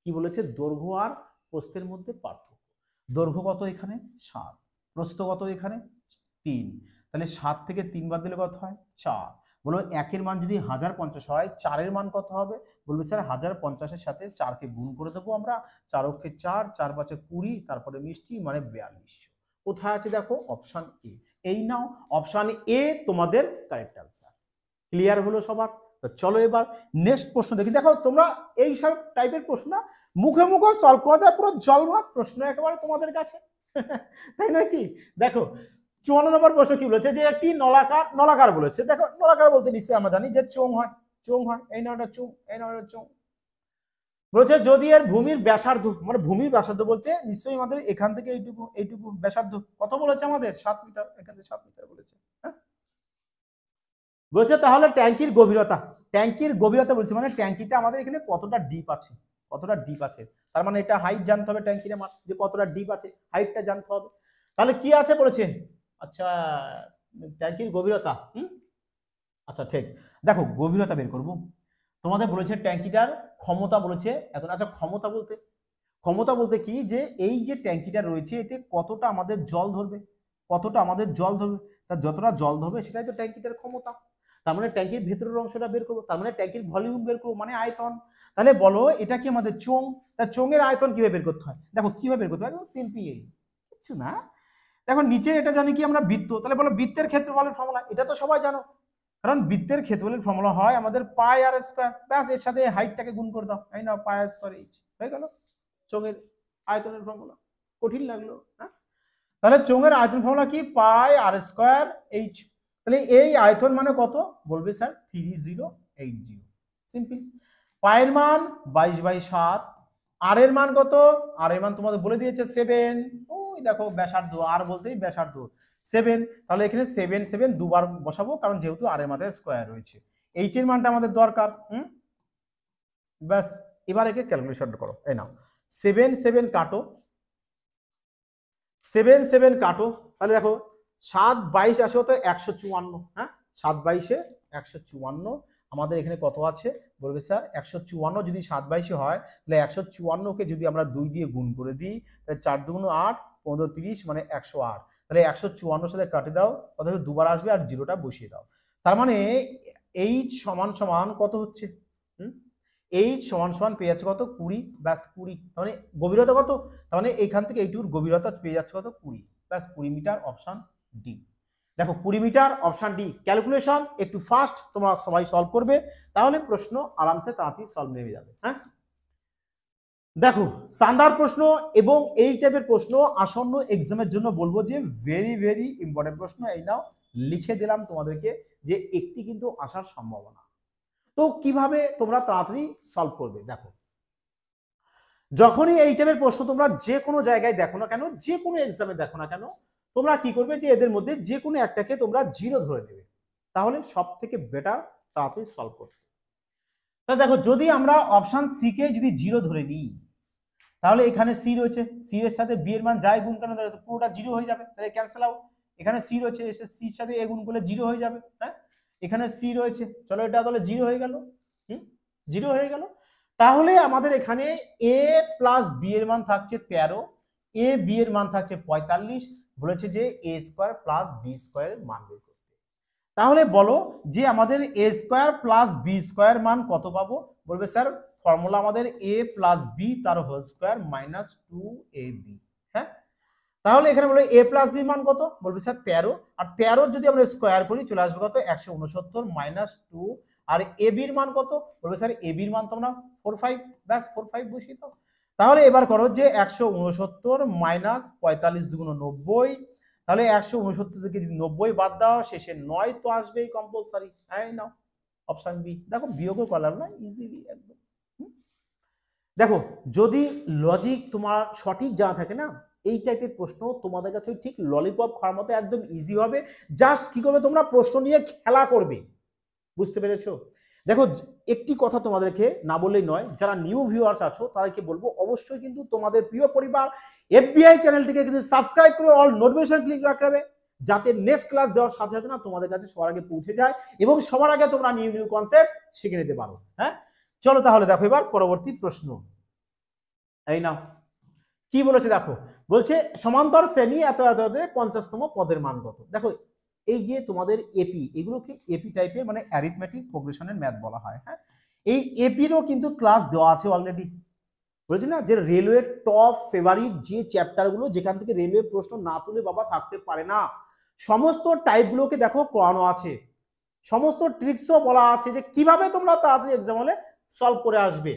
কি বলেছে, দৈর্ঘ্য আর প্রস্থের মধ্যে পার্থক্য। দৈর্ঘ্য কত এখানে 7, প্রস্থ কত এখানে 3, তাহলে 7 থেকে 3 বাদ দিলে কত হয় 4। বলো একের মান যদি 1050 হয়, 4-এর মান কত হবে, বলবে স্যার 1050-এর সাথে 4-কে গুণ করে দেবো আমরা, 4 অক্ষে 4, 4 5 20, তারপরে মিষ্টি মানে 4200। কোথায় আছে দেখো, অপশন এ। এই নাও অপশন এ তোমাদের কারেক্ট আনসার। ক্লিয়ার হলো সবার? তো চলো এবার নেক্সট প্রশ্ন দেখি। দেখো তোমরা এই সব টাইপের প্রশ্ন মুখে মুখে সলভ করা যায়, পুরো জলভাত প্রশ্ন একেবারে তোমাদের কাছে, তাই নয় কি? দেখো 54 নম্বর প্রশ্ন কি বলেছে, যে একটি নলাকার, নলাকার বলেছে, দেখো নলাকার বলতে নিশ্চয়ই আমরা জানি যে চোঙ হয়, চোঙ হয়, এই নাও এটা চোঙ, এই নাও এটা চোঙ। বলেছে যদি এর ভূমির ব্যাসার্ধ, মানে ভূমির ব্যাসার্ধ বলতে নিশ্চয়ই আমাদের এখান থেকে এইটুকু এইটুকু ব্যাসার্ধ কত বলেছে আমাদের, 7 মিটার, এখান থেকে 7 মিটার বলেছে। হ্যাঁ বলছে তাহলে ট্যাঙ্কির গভীরতা, ট্যাঙ্কির গভীরতা বলছে মানে ট্যাঙ্কিটা আমাদের এখানে কতটা ডিপ আছে, কতটা ডিপ আছে, তার মানে এটা হাইট জানতে হবে, ট্যাঙ্কির মান যে কতটা ডিপ আছে হাইটটা জানতে হবে। তাহলে কি আছে বলেছে, আচ্ছা ট্যাঙ্কির গভীরতা, আচ্ছা ঠিক, দেখো গভীরতা বের করব। তোমাদের বলেছে ট্যাঙ্কিটার ক্ষমতা বলেছে এত, আচ্ছা ক্ষমতা বলতে, ক্ষমতা বলতে কি, যে এই যে ট্যাঙ্কিটা রয়েছে এতে কতটা আমাদের জল ধরবে, কতটা আমাদের জল ধরবে, তার যতটা জল ধরবে সেটাই তো ট্যাঙ্কিটার ক্ষমতা। তার মানে ট্যাঙ্কির ভেতরের অংশটা বের করবো, তার মানে ট্যাঙ্কির ভলিউম বের করবো মানে আয়তন। তাহলে বলো এটা কি আমাদের চোঙ, তার চোঙের আয়তন কিভাবে বের করতে হয়, দেখো কিভাবে বের করতে হয়, একদম সিম্পল, কিছু না। দেখো নিচে এটা জানি কি আমরা বৃত্ত, তাহলে বলো বৃত্তের ক্ষেত্রফলের ফর্মুলা, এটা তো সবাই জানো, কারণ বৃত্তের ক্ষেত্রফলের ফর্মুলা হয় আমাদের পাই আর স্কয়ার, ব্যাস এর সাথে হাইটটাকে গুণ করে দাও, এই নাও পাই আর স্কয়ার এইচ, হয়ে গেল চোঙের আয়তনের ফর্মুলা। কঠিন লাগলো? হ্যাঁ তাহলে চোঙের আয়তন ফর্মুলা কি, পাই আর স্কয়ার এইচ। তাহলে এই আয়তন মানে কত, বলবে স্যার 3080, সিম্পল। পায়ের মান 22/7, আর এর মান কত, আর এর মান তোমাদের বলে দিয়েছে 7, ওই দেখো ব্যাসার্ধ, আর বলতেই ব্যাসার্ধ 7, তাহলে এখানে 7 7 দুবার বসাবো, কারণ যেহেতু আর এর মাথায় স্কয়ার রয়েছে, এইচ এর মানটা আমাদের দরকার। ব্যাস এবার একে ক্যালকুলেশন করো, এই নাও 7 7 কাটো, 7 7 কাটো, তাহলে দেখো 7 22 আসে হতো 154, হ্যাঁ 7 22 154, আমাদের এখানে কত আছে, বলবে স্যার 154 যদি 7 22 হয়, তাহলে 154কে যদি আমরা 2 দিয়ে গুণ করে দিই, তাহলে 4 দুগুণ 8, 15 30 মানে 108, তাহলে 154 সাথে কাটে দাও, অথবা দুবার আসবে আর জিরোটা বসিয়ে দাও। তার মানে এইচ সমান সমান কত হচ্ছে, এইচ সমান সমান পেয়ে যাচ্ছে কত 20, ব্যাস 20, তার মানে গভীরতা কত, তার মানে এইখান থেকে এইটুকুর গভীরতা পেয়ে যাচ্ছে কত 20, ব্যাস 20 মিটার, অপশন ডি। দেখো 20 মিটার, অপশন ডি। ক্যালকুলেশন একটু ফাস্ট তোমরা সবাই সলভ করবে, তাহলে প্রশ্ন আরামসে তাড়াতাড়ি সলভ নেমে যাবে। হ্যাঁ দেখো সান্দার প্রশ্ন এবং এই টাইপের প্রশ্ন আসন্ন এক্সামের জন্য বলবো যে ভেরি ভেরি ইম্পর্টেন্ট প্রশ্ন, এই নাও লিখে দিলাম তোমাদেরকে যে একটি কিন্তু আসার সম্ভাবনা। তো কিভাবে তোমরা তাড়াতাড়ি সলভ করবে, দেখো যখনই এই টাইপের প্রশ্ন তোমরা যে কোনো জায়গায় দেখো না কেন, যে কোনো এক্সামে দেখো না কেন, তোমরা কি করবে, যে এদের মধ্যে যে কোনো একটাকে তোমরা জিরো ধরে নেবে, তাহলে সব থেকে বেটার তাড়াতাড়ি সলভ করবে। তা দেখো যদি আমরা অপশন সি কে যদি জিরো ধরে নিই, তাহলে এখানে সি রয়েছে, সি এর সাথে বি এর মান যাই গুণ কেন তাহলে পুরোটা জিরো হয়ে যাবে, তাহলে ক্যান্সেল আউট। এখানে সি রয়েছে, এসে সির সাথে এ গুণ করলে জিরো হয়ে যাবে। হ্যাঁ এখানে সি রয়েছে, চলো এটা তাহলে জিরো হয়ে গেল, জিরো হয়ে গেল। তাহলে আমাদের এখানে এ প্লাস বি এর মান থাকছে 13, এ বি এর মান থাকছে 45, বলেছে যে এ স্কোয়ার প্লাস বি স্কোয়ারের মান বের করতে। তাহলে বলো যে আমাদের এ স্কোয়ার প্লাস বি স্কোয়ার মান কত পাবো, বলবে স্যার ফর্মুলা আমাদের এ প্লাস বি তার হোল স্কোয়ার মাইনাস 2ab। হ্যাঁ তাহলে এখানে বলে এ প্লাস বি মান কত, বলবে স্যার 13, আর 13 যদি আমরা স্কোয়ার করি চলে আসবে কত 169 মাইনাস 2, আর এ বির মান কত, বলবে স্যার এ বির মান তোমরা 45, ব্যাস 45 বসিয়ে দাও। তাহলে এবার করো যে 169 মাইনাস 45 দুগুণ 90, তাহলে 169 থেকে যদি 90 বাদ দাও শেষে 9 তো আসবেই কম্পালসারি। এই নাও অপশন বি, দেখো বিয়োগও করলাম না, ইজিলি একদম। দেখো যদি লজিক তোমার সঠিক জানা থাকে না, এই টাইপের প্রশ্ন তোমাদের কাছে ঠিক ললিপপ খাওয়ার মতো একদম ইজি হবে। জাস্ট কি করবে তোমরা প্রশ্ন নিয়ে খেলা করবে, বুঝতে পেরেছো? দেখো একটি কথা তোমাদেরকে না বললেই নয়, যারা নিউ ভিউয়ার্স আছো তাদেরকে বলবো অবশ্যই কিন্তু তোমাদের প্রিয় পরিবার এফবিআই চ্যানেলটিকে কিন্তু সাবস্ক্রাইব করে অল নোটিফিকেশন ক্লিক রাখবে, যাতে নেক্সট ক্লাস দেওয়ার সাথে সাথে না তোমাদের কাছে সবার আগে পৌঁছে যায় এবং সবার আগে তোমরা নিউ নিউ কনসেপ্ট শিখে নিতে পারো। হ্যাঁ চলো তাহলে দেখো এবার পরবর্তী প্রশ্ন। এই নাও কি বলেছে দেখো, বলছে সমান্তর শ্রেণী এত এত 50তম পদের মান কত। দেখো এই যে তোমাদের এপি, এগুলোকে এপি টাইপের মানে অ্যারিথমেটিক প্রোগ্রেশনের ম্যাথ বলা হয়। হ্যাঁ এই এপিরও কিন্তু ক্লাস দেওয়া আছে অলরেডি, বলছি না যে রেলওয়ে টপ ফেভারিট যে চ্যাপ্টারগুলো যেখান থেকে রেলওয়ে প্রশ্ন না তুলে বাবা থাকতে পারে না, সমস্ত টাইপগুলোকে দেখো করানো আছে, সমস্ত ট্রিক্সও বলা আছে যে কিভাবে তোমরা তাড়াতাড়ি এক্সাম হলে সলভ করে আসবে।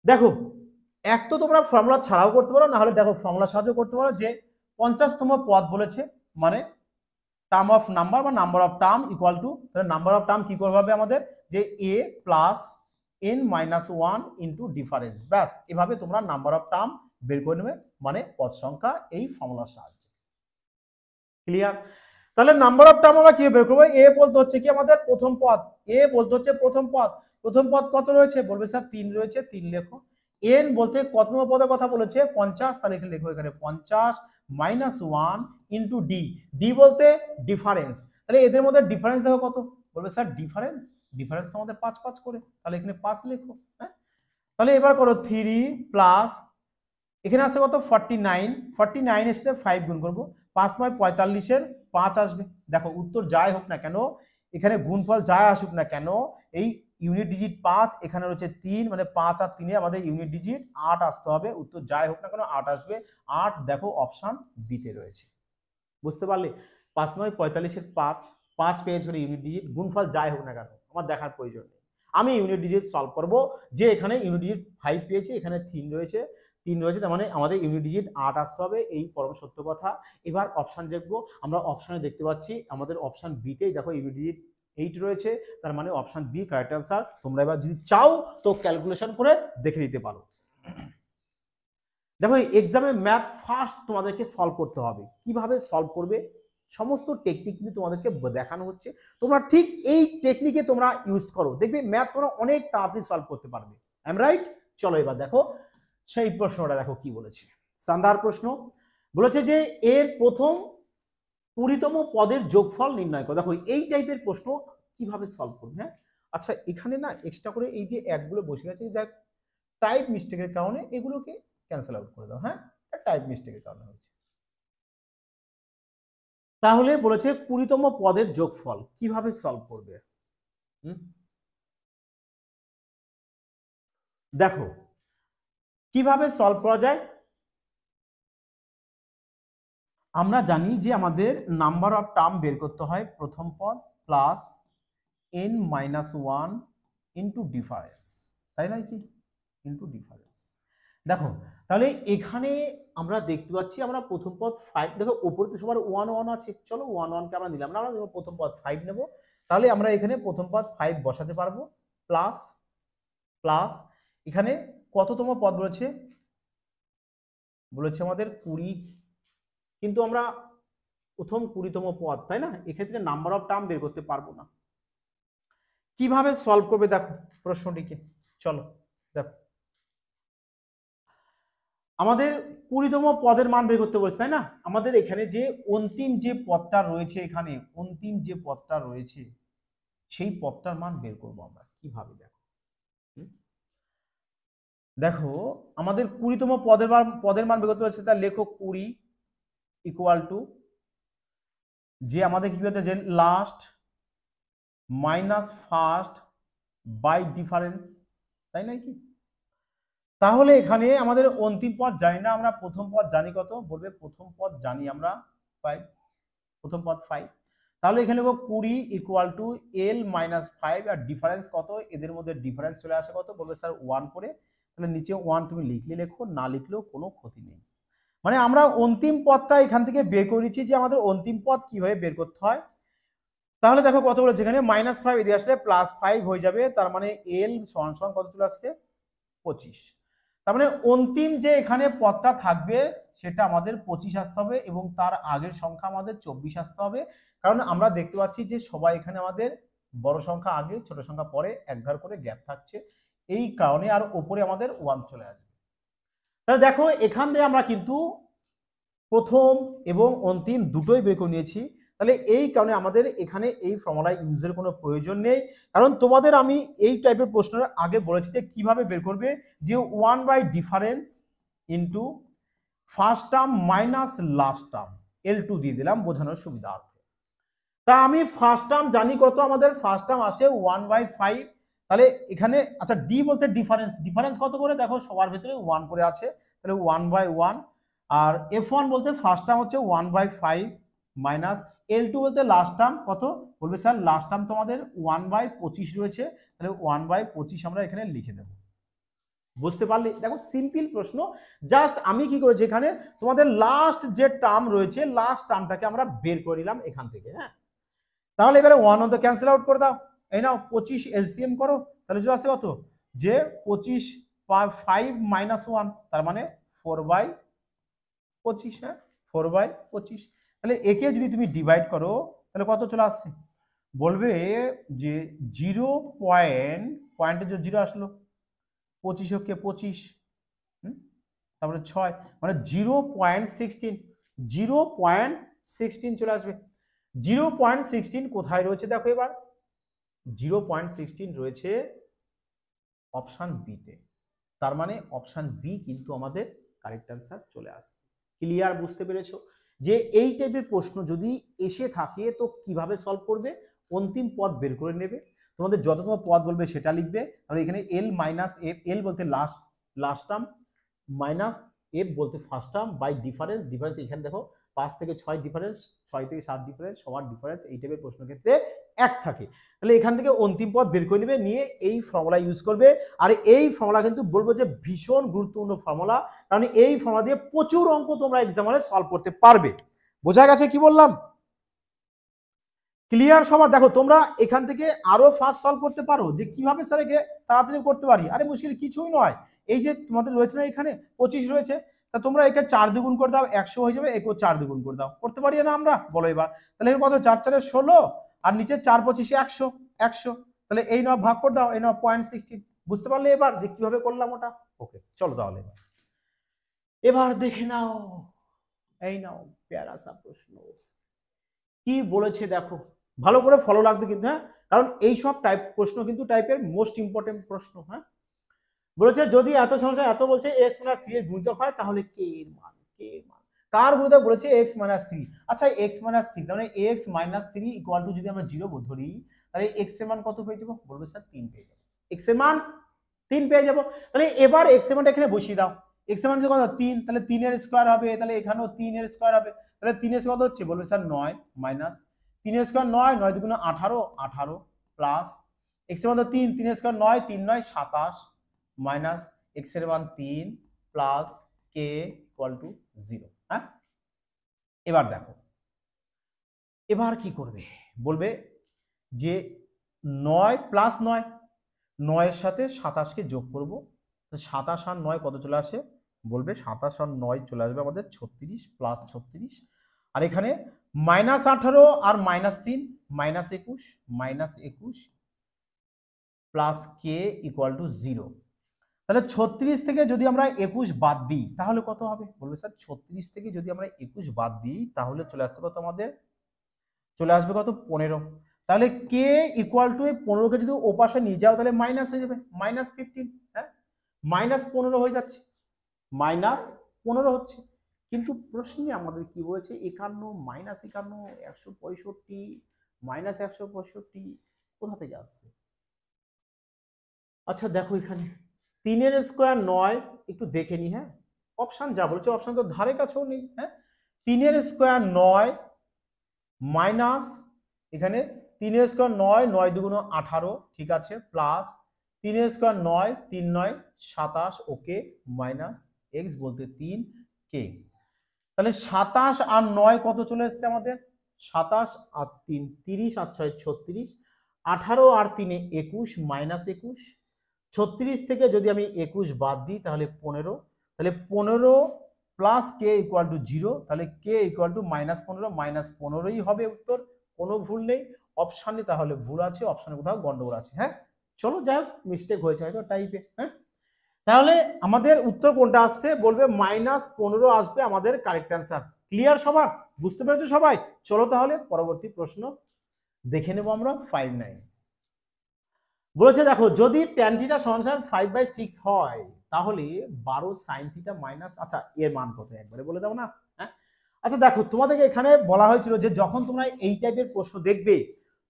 দেখো এক তো তোমরা ফর্মুলা ছাড়াও করতে পারো, না হলে দেখো ফর্মুলা সাহায্য করতে পারো, যে 50তম পদ বলেছে মানে টার্ম অফ নাম্বার বা number of term equal to, তাহলে নাম্বার অফ টার্ম কি করবে হবে আমাদের যে a plus n minus 1 into difference, ব্যাস এভাবে তোমরা নাম্বার অফ টার্ম বের করে নেবে মানে পদ সংখ্যা এই ফর্মুলার সাহায্যে। ক্লিয়ার? তাহলে নাম্বার অফ টার্ম আমরা কি বের করবো, এ বলতে হচ্ছে কি আমাদের প্রথম পদ, এ বলতে হচ্ছে প্রথম পদ, প্রথম পদ কত রয়েছে, বলবে স্যার 3 রয়েছে, 3 লেখো। এন বলতে কতম পদের কথা বলেছে 50, তাহলে এখানে লেখো এখানে 50 মাইনাস 1 ইন্টু ডি, ডি বলতে ডিফারেন্স, তাহলে এদের মধ্যে ডিফারেন্স দেখো কত, বলবে স্যার ডিফারেন্স, ডিফারেন্স তো আমাদের 5 5 করে, তাহলে এখানে 5 লেখো। হ্যাঁ তাহলে এবার করো 3 প্লাস এখানে আসছে কত 49, 49 এর সাথে 5 গুণ করবো, 5 9 45 5 আসবে। দেখো উত্তর যাই হোক না কেন, এখানে গুণফল যাই আসুক না কেন, এই ইউনিট ডিজিট 5, এখানে রয়েছে 3, মানে 5 আর 3 আমাদের ইউনিট ডিজিট 8 আসতে হবে, উত্তর যাই হোক না কেন 8 আসবে। 8 দেখো অপশন বিতে রয়েছে, বুঝতে পারলে? 5 9 45 5, 5 পেয়েছ ইউনিট ডিজিট, গুণফল যাই হোক না কেন আমার দেখার প্রয়োজন নেই, আমি ইউনিট ডিজিট সলভ করব, যে এখানে ইউনিট ডিজিট 5 পেয়েছি, এখানে 3 রয়েছে, 3 রয়েছে, তার মানে আমাদের ইউনিট ডিজিট 8 আসতে হবে, এই পরম সত্য কথা। এবার অপশন দেখবো, আমরা অপশনে দেখতে পাচ্ছি আমাদের অপশন বিতেই দেখো ইউনিট ডিজিট 8 রয়েছে, তার মানে অপশন বি কারেক্ট আনসার। তোমরা এবার যদি চাও তো ক্যালকুলেশন করে দেখে নিতে পারো। দেখো এক্সামে ম্যাথ ফার্স্ট তোমাদেরকে সলভ করতে হবে, কিভাবে সলভ করবে সমস্ত টেকনিক কিন্তু তোমাদেরকে দেখানো হচ্ছে, তোমরা ঠিক এই টেকনিকে তোমরা ইউজ করো, দেখবে ম্যাথ তোমরা অনেক তাড়াতাড়ি সলভ করতে পারবে। I am right? চলো এবার দেখো সেই প্রশ্নটা দেখো কি বলেছে, শানদার প্রশ্ন। বলেছে যে এর প্রথম 20তম পদের যোগফল নির্ণয় করো। দেখো এই টাইপের প্রশ্ন কিভাবে সলভ করবে। হ্যাঁ আচ্ছা এখানে না এক্সট্রা করে এই যে একগুলো বসে গেছে, দেখ টাইপ মিস্টেকের কারণে এগুলোকে ক্যান্সেল আউট করে দাও। হ্যাঁ টাইপ মিস্টেকের কারণে হচ্ছে। তাহলে বলেছে 20তম পদের যোগফল কিভাবে সলভ করবে। দেখো কিভাবে সলভ করা যায়, আমরা জানি যে আমাদের নাম্বার অফ টার্ম বের করতে হয় প্রথম পদ plus n minus 1 into difference, তাই নয় কি, ইন্টু ডিফারেন্স। দেখো তাহলে এখানে আমরা দেখতে পাচ্ছি আমরা প্রথম পদ 5, দেখো উপরে তো সবার 1 1 আছে, চলো 1 1 কে আমরা নিলাম না, আমরা প্রথম পদ 5 নেব, তাহলে আমরা এখানে প্রথম পদ 5 বসাতে পারবো, প্লাস প্লাস এখানে কততম পদ বলেছে, বলেছে আমাদের 20, কিন্তু আমরা প্রথম 20তম পদ, তাই না, এক্ষেত্রে নাম্বার অফ টার্ম বের করতে পারবো না। কিভাবে সলভ করবে দেখো প্রশ্নটিকে, চলো দেখো আমাদের 20তম পদের মান বের করতে বলছে, তাই না, আমাদের এখানে যে অন্তিম যে পদটা রয়েছে, এখানে অন্তিম যে পদটা রয়েছে সেই পদটার মান বের করবো আমরা কিভাবে। দেখো দেখো আমাদের 20তম পদের মান বের করতে বলছে, তার লেখো 20 ইকুয়াল টু যে আমাদের কি বলতে যে last minus first by difference, তাই নয় কি, তাহলে এখানে আমাদের অন্তিম পদ জানি না, আমরা প্রথম পদ জানি কত, বলবে প্রথম পদ জানি আমরা 5, প্রথম পদ 5। তাহলে এখানে লিখব 20 ইকুয়াল টু এল মাইনাস 5, আর ডিফারেন্স কত, এদের মধ্যে ডিফারেন্স চলে আসে কত, বলবে স্যার 1 করে। তাহলে নিচে 1 তুমি লিখলে লেখো, না লিখলেও কোনো ক্ষতি নেই। মানে আমরা অন্তিম পদটা এখান থেকে বের করে নিচ্ছি যে আমাদের অন্তিম পদ কিভাবে বের করতে হয়। তাহলে দেখো কত বলেছে এখানে -5 এদিকে আসলে +5 হয়ে যাবে, তার মানে এল সমান সমান কত চলে আসছে 25। তার মানে অন্তিম যে এখানে পদটা থাকবে সেটা আমাদের 25 আসতে হবে, এবং তার আগের সংখ্যা আমাদের 24 আসতে হবে। কারণ আমরা দেখতে পাচ্ছি যে সবাই এখানে আমাদের বড় সংখ্যা আগে ছোট সংখ্যা পরে, এক ঘর করে গ্যাপ থাকছে, এই কারণে আর উপরে আমাদের 1 চলে আসবে। তাহলে দেখো এখান থেকে আমরা কিন্তু প্রথম এবং অন্তিম দুটোই বের করে নিয়েছি। তাহলে এই কারণে আমাদের এখানে এই ফর্মুলা ইউজের কোনো প্রয়োজন নেই, কারণ তোমাদের আমি এই টাইপের প্রশ্নের আগে বলেছি যে কিভাবে বের করবে, যে 1/ডিফারেন্স into first term minus last term, L2 দিয়ে দিলাম বোঝানোর সুবিধার্থে। তা আমি ফার্স্ট টার্ম জানি কত, আমাদের ফার্স্ট টার্ম আসে 1/5। তাহলে এখানে আচ্ছা ডি বলতে ডিফারেন্স, ডিফারেন্স কত করে দেখো সবার ভেতরে 1 করে আছে, তাহলে 1/1। আর F1 বলতে ফার্স্ট টার্ম হচ্ছে 1/5 মাইনাস L2 বলতে লাস্ট টার্ম কত, বলবে স্যার লাস্ট টার্ম তোমাদের 1/25 রয়েছে, তাহলে 1/25 আমরা এখানে লিখে দেবো। বুঝতে পারলে? দেখো সিম্পল প্রশ্ন, জাস্ট আমি কি করেছি এখানে তোমাদের লাস্ট যে টার্ম রয়েছে লাস্ট টার্মটাকে আমরা বের করে নিলাম এখান থেকে। হ্যাঁ, তাহলে এবারে 1 তো ক্যান্সেল আউট করে দাও, এই নাও 25 এলসিএম করো, তাহলে যে আছে কত, যে 25 5 মাইনাস 1, তার মানে 4/25। হ্যাঁ, 4/25। তাহলে একে যদি তুমি ডিভাইড করো তাহলে কত চলে আসছে, বলবে যে 0 পয়েন্টে যে 0 আসলো, 25 কে 25, তারপরে 6, মানে 0.16, 0.16 চলে আসবে। 0.16 কোথায় রয়েছে দেখো এবার, 0.16 রয়েছে অপশন বি তে, তার মানে অপশন বি কিন্তু আমাদের কারেক্ট অ্যান্সার চলে আসছে। ক্লিয়ার? বুঝতে পেরেছো যে এই টাইপের প্রশ্ন যদি এসে থাকে তো কিভাবে সলভ করবে, অন্তিম পদ বের করে নেবে, তোমাদের যততম পদ বলবে সেটা লিখবে। তাহলে এখানে এল মাইনাস এফ, এল বলতে লাস্ট টার্ম, মাইনাস এফ বলতে first term, by difference, difference এখানে দেখো 5 থেকে 6 ডিফারেন্স, 6 থেকে 7 ডিফারেন্স, সবার ডিফারেন্স এই টাইপের প্রশ্ন ক্ষেত্রে 1 থাকে। তাহলে এখান থেকে অন্তিম পদ বের করে নেবে, নিয়ে এই ফর্মুলা ইউজ করবে। আর এই ফর্মুলা কিন্তু বলবো যে ভীষণ গুরুত্বপূর্ণ ফর্মুলা, কারণ এই ফর্মুলা দিয়ে প্রচুর অঙ্ক তোমরা এক্সামে সলভ করতে পারবে। বোঝা গেছে কি বললাম? ক্লিয়ার সবার? দেখো তোমরা এখান থেকে আরো ফাস্ট সলভ করতে পারো, যে কিভাবে স্যার একে তাড়াতাড়ি করতে পারি। আরে মুশকিল কিছুই নয়, এই যে তোমাদের রয়েছে না এখানে 25 রয়েছে, তা তোমরা একে 4 দ্বিগুণ করে দাও, 100 হয়ে যাবে, একেও 4 দ্বিগুণ করে দাও, করতে পারি না আমরা? বলো এবার। তাহলে এর কত, 4 4 16, আর নিচে 4 25 100, 100, তাহলে এই নাও ভাগ করে দাও, এই নাও 0.16। বুঝতে পারলে এবার যে কিভাবে করলাম ওটা? ওকে, চলো তাহলে এবার দেখে নাও, এই নাও প্যারাসা প্রশ্ন কি বলেছে দেখো, ভালো করে ফলো লাগবে কিন্তু। হ্যাঁ, কারণ এই সব টাইপ প্রশ্ন কিন্তু টাইপের মোস্ট ইম্পর্টেন্ট প্রশ্ন। হ্যাঁ, বলেছে যদি এত সমস্যা এত বলছে x মাইনাস 3 এর গুণিতক হয় তাহলে কে এর মান, কে এর মান কার গুণিতক বলেছে x মাইনাস 3। আচ্ছা x মাইনাস 3 মানে x মাইনাস 3 ইকুয়াল টু যদি আমরা 0 ধরি তাহলে x এর মান কত পেয়ে যাব, বলবে স্যার 3 পেয়ে যাব, x এর মান 3 পেয়ে যাব। তাহলে এবার x এর মানটা এখানে বসিয়ে দাও, x এর মান কত 3, তাহলে 3 এর স্কয়ার হবে, তাহলে এখানেও 3 এর স্কয়ার হবে, তাহলে 3 এর কত হচ্ছে, বলবে স্যার 9 মাইনাস 3 এর স্কয়ার 9, 9 দুগুণ 18, 18 প্লাস x এর মান তো 3, 3 এর স্কয়ার 9, 3 9 27 মাইনাস x এর মান 3 প্লাস k ইকুয়াল টু 0। হ্যাঁ, এবার দেখো এবার কি করবে, বলবে যে 9 প্লাস 9, 9 এর সাথে 27 কে যোগ করব, তো 27 আর 9 কত চলে আসে, বলবে 27 আর 9 চলে আসবে আমাদের 36 প্লাস 36, আর এখানে মাইনাস 18 আর minus 3 minus 21 plus K equal to 0। তাহলে 36 থেকে যদি আমরা 21 বাদ দিই তাহলে কত হবে, বলবে স্যার 36 থেকে যদি আমরা 21 বাদ দিই তাহলে চলে আসবে কত, আমাদের চলে আসবে কত 15। তাহলে কে ইকুয়াল টু 15 কে যদি ওপাশে নিয়ে যাও তাহলে মাইনাস হয়ে যাবে, -15। হ্যাঁ, -15 হয়ে যাচ্ছে, -15 হচ্ছে। কিন্তু প্রশ্নে আমাদের কি বলেছে, 51 -51 165 -165 কোথা থেকে আসছে? আচ্ছা দেখো এখানে 3 স্কোয়ার 9, একটু দেখে নি, হ্যাঁ অপশন যা বলছে অপশন তো ধারে কাছেও নেই, হ্যাঁ 3 স্কোয়ার 9 মাইনাস এখানে 3 স্কোয়ার 9, 9 দুগুণ 18, ঠিক আছে, প্লাস 3 স্কোয়ার 9, 3 9 27, ওকে, মাইনাস এক্স বলতে 3 কে। তাহলে 27 আর 9 কত চলে এসছে আমাদের, 27 আর 3 30 আর 6 36, 18 আর 3 21 মাইনাস 21, 36 থেকে যদি আমি 21 বাদ দিই তাহলে 15, তাহলে 15 প্লাস কে ইকুয়াল টু 0, তাহলে কে ইকুয়াল টু -15, -15ই হবে উত্তর, কোনো ভুল নেই। অপশানে তাহলে ভুল আছে, অপশানে কোথাও গন্ডগোল আছে, হ্যাঁ চলো যাই হোক মিস্টেক হয়েছে হয়তো টাইপে, হ্যাঁ তাহলে আমাদের উত্তর কোনটা আসছে, বলবে -15 আসবে আমাদের কারেক্ট অ্যান্সার। ক্লিয়ার সবার, বুঝতে পেরেছো সবাই? চলো তাহলে পরবর্তী প্রশ্ন দেখে নেব আমরা। 5-9 বলেছে দেখো, যদি tan থিটা সমান 5/6 হয় তাহলে 12 sin থিটা মাইনাস, আচ্ছা এর মান কত একবারে বলে দাও না, হ্যাঁ আচ্ছা দেখো তোমাদেরকে এখানে বলা হয়েছিল যে যখন তোমরা এই টাইপের প্রশ্ন দেখবে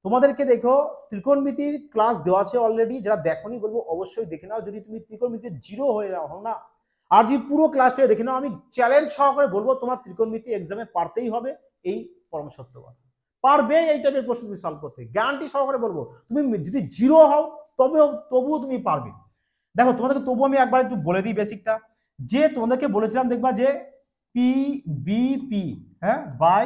তোমাদেরকে দেখো ত্রিকোণমিতির ক্লাস দেওয়া আছে অলরেডি, যারা দেখোনি বলবো অবশ্যই দেখে নাও, যদি তুমি ত্রিকোণমিতির জিরো হয়ে যাও না, আর যদি পুরো ক্লাসটা দেখে নাও, আমি চ্যালেঞ্জ সহকারে বলবো তোমার ত্রিকোণমিতি এক্সামে পারতেই হবে, এই পরম সত্য কথা, পারবে এই টাইপের প্রশ্ন তুমি সলভ করতে, গ্যারান্টি সহকারে বলবো। তুমি যদি জিরো হও তবুও তুমি পারবে। দেখো তোমাদেরকে তবু আমি একবার একটু বলে দিই বেসিকটা, যে তোমাদেরকে বলেছিলাম দেখবা যে পি বি পি, হ্যাঁ বাই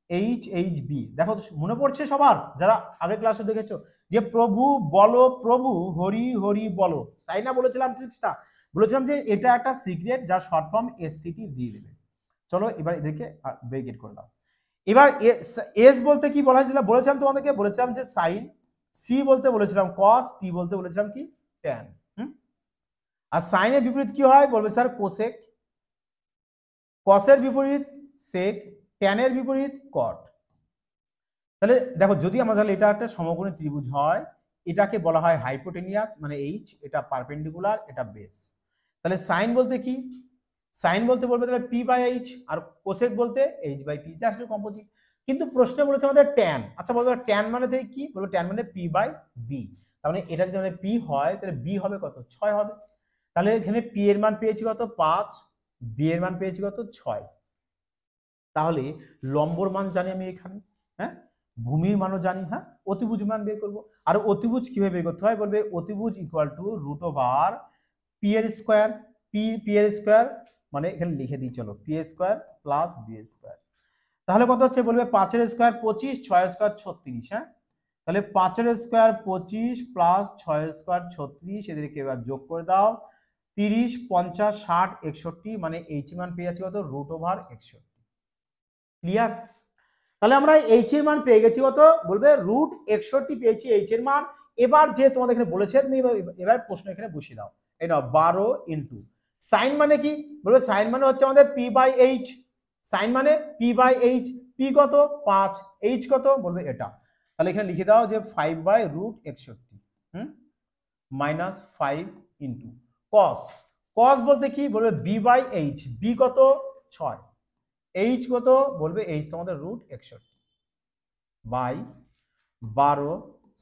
এইচ এইচ বি, দেখো মনে পড়ছে সবার যারা আগের ক্লাসে দেখেছো, যে প্রভু বলো প্রভু হরি হরি বলো, তাই না বলেছিলাম ট্রিক্সটা, বলেছিলাম যে এটা একটা সিক্রেট যার শর্ট ফর্ম এসসিটি দিয়ে দেবে। চলো এবার এদেরকে ব্রেকেট করে দাও। এবার এস বলতে কি বলা হয়েছিল, বলেছিলাম তোমাদেরকে, বলেছিলাম যে সাইন, সি বলতে বলেছিলাম কস, টি বলতে বলেছিলাম কি ট্যান, আর সাইনের বিপরীত কি হয় বলবে স্যার কোসেক, কসের বিপরীত সেক, ট্যানের বিপরীত কট। তাহলে দেখো যদি আমরা তাহলে এটা একটা সমকোণী ত্রিভুজ হয়, এটাকে বলা হয় হাইপোটেনিয়াস মানে এইচ, এটা পারপেন্ডিকুলার, এটা বেস। তাহলে সাইন বলতে কি, সাইন বলতে বলবে তাহলে পি বাই এইচ, আর কোসেক বলতে এইচ বাই পি, আসলে কম্পোজিট। কিন্তু প্রশ্নে বলেছে আমাদের ট্যান, আচ্ছা বলবো ট্যান মানে কি, বলবো ট্যান মানে পি বাই বি, তার মানে এটা যদি মানে পি হয় তাহলে বি হবে কত 6 হবে, তাহলে এখানে পি এর মান পেয়েছি কত 5, বি এর মান পেয়েছি কত 6, তাহলে লম্বর মান জানি আমি এখানে, হ্যাঁ ভূমির মানও জানি, হ্যাঁ অতিভুজ মান বের করবো। আর অতিভুজ কিভাবে বের করতে হয়, বলবে অতিভুজ ইকুয়াল টু √, পি এর স্কোয়ার, পি এর স্কোয়ার মানে এখানে লিখে দিই চলো, পি এর স্কোয়ার প্লাস বি এর স্কোয়ার, তাহলে কত হচ্ছে বলবে 5 এর স্কোয়ার 25, 6 এর স্কোয়ার 36, হ্যাঁ তাহলে 5 এর স্কোয়ার 25 প্লাস 6 এর স্কোয়ার 36, এদেরকে এবার যোগ করে দাও, 30 50 60 61, মানে এইচ মান পেয়ে যাচ্ছি কত √61। ক্লিয়ার? তাহলে আমরা এইচ এর মান পেয়ে গেছি কত, বলবে √61 পেয়েছি এইচ এর মান। এবার যে তোমাদের এখানে বলেছে তুমি এবার প্রশ্ন এখানে বসিয়ে দাও, এই নাও 12 ইনটু সাইন মানে কি, বলবে সাইন মানে হচ্ছে আমাদের পি বাই এইচ, সাইন মানে পি বাই এইচ, পি কত 5, এইচ কত বলবে এটা, তাহলে এখানে লিখে দাও যে 5/√61 মাইনাস 5 ইনটু কস, কস বলতে কি বলবে বি বাই এইচ, বি কত 6, এইচ কত বলবে এইচ তোমাদের √61 বাই 12,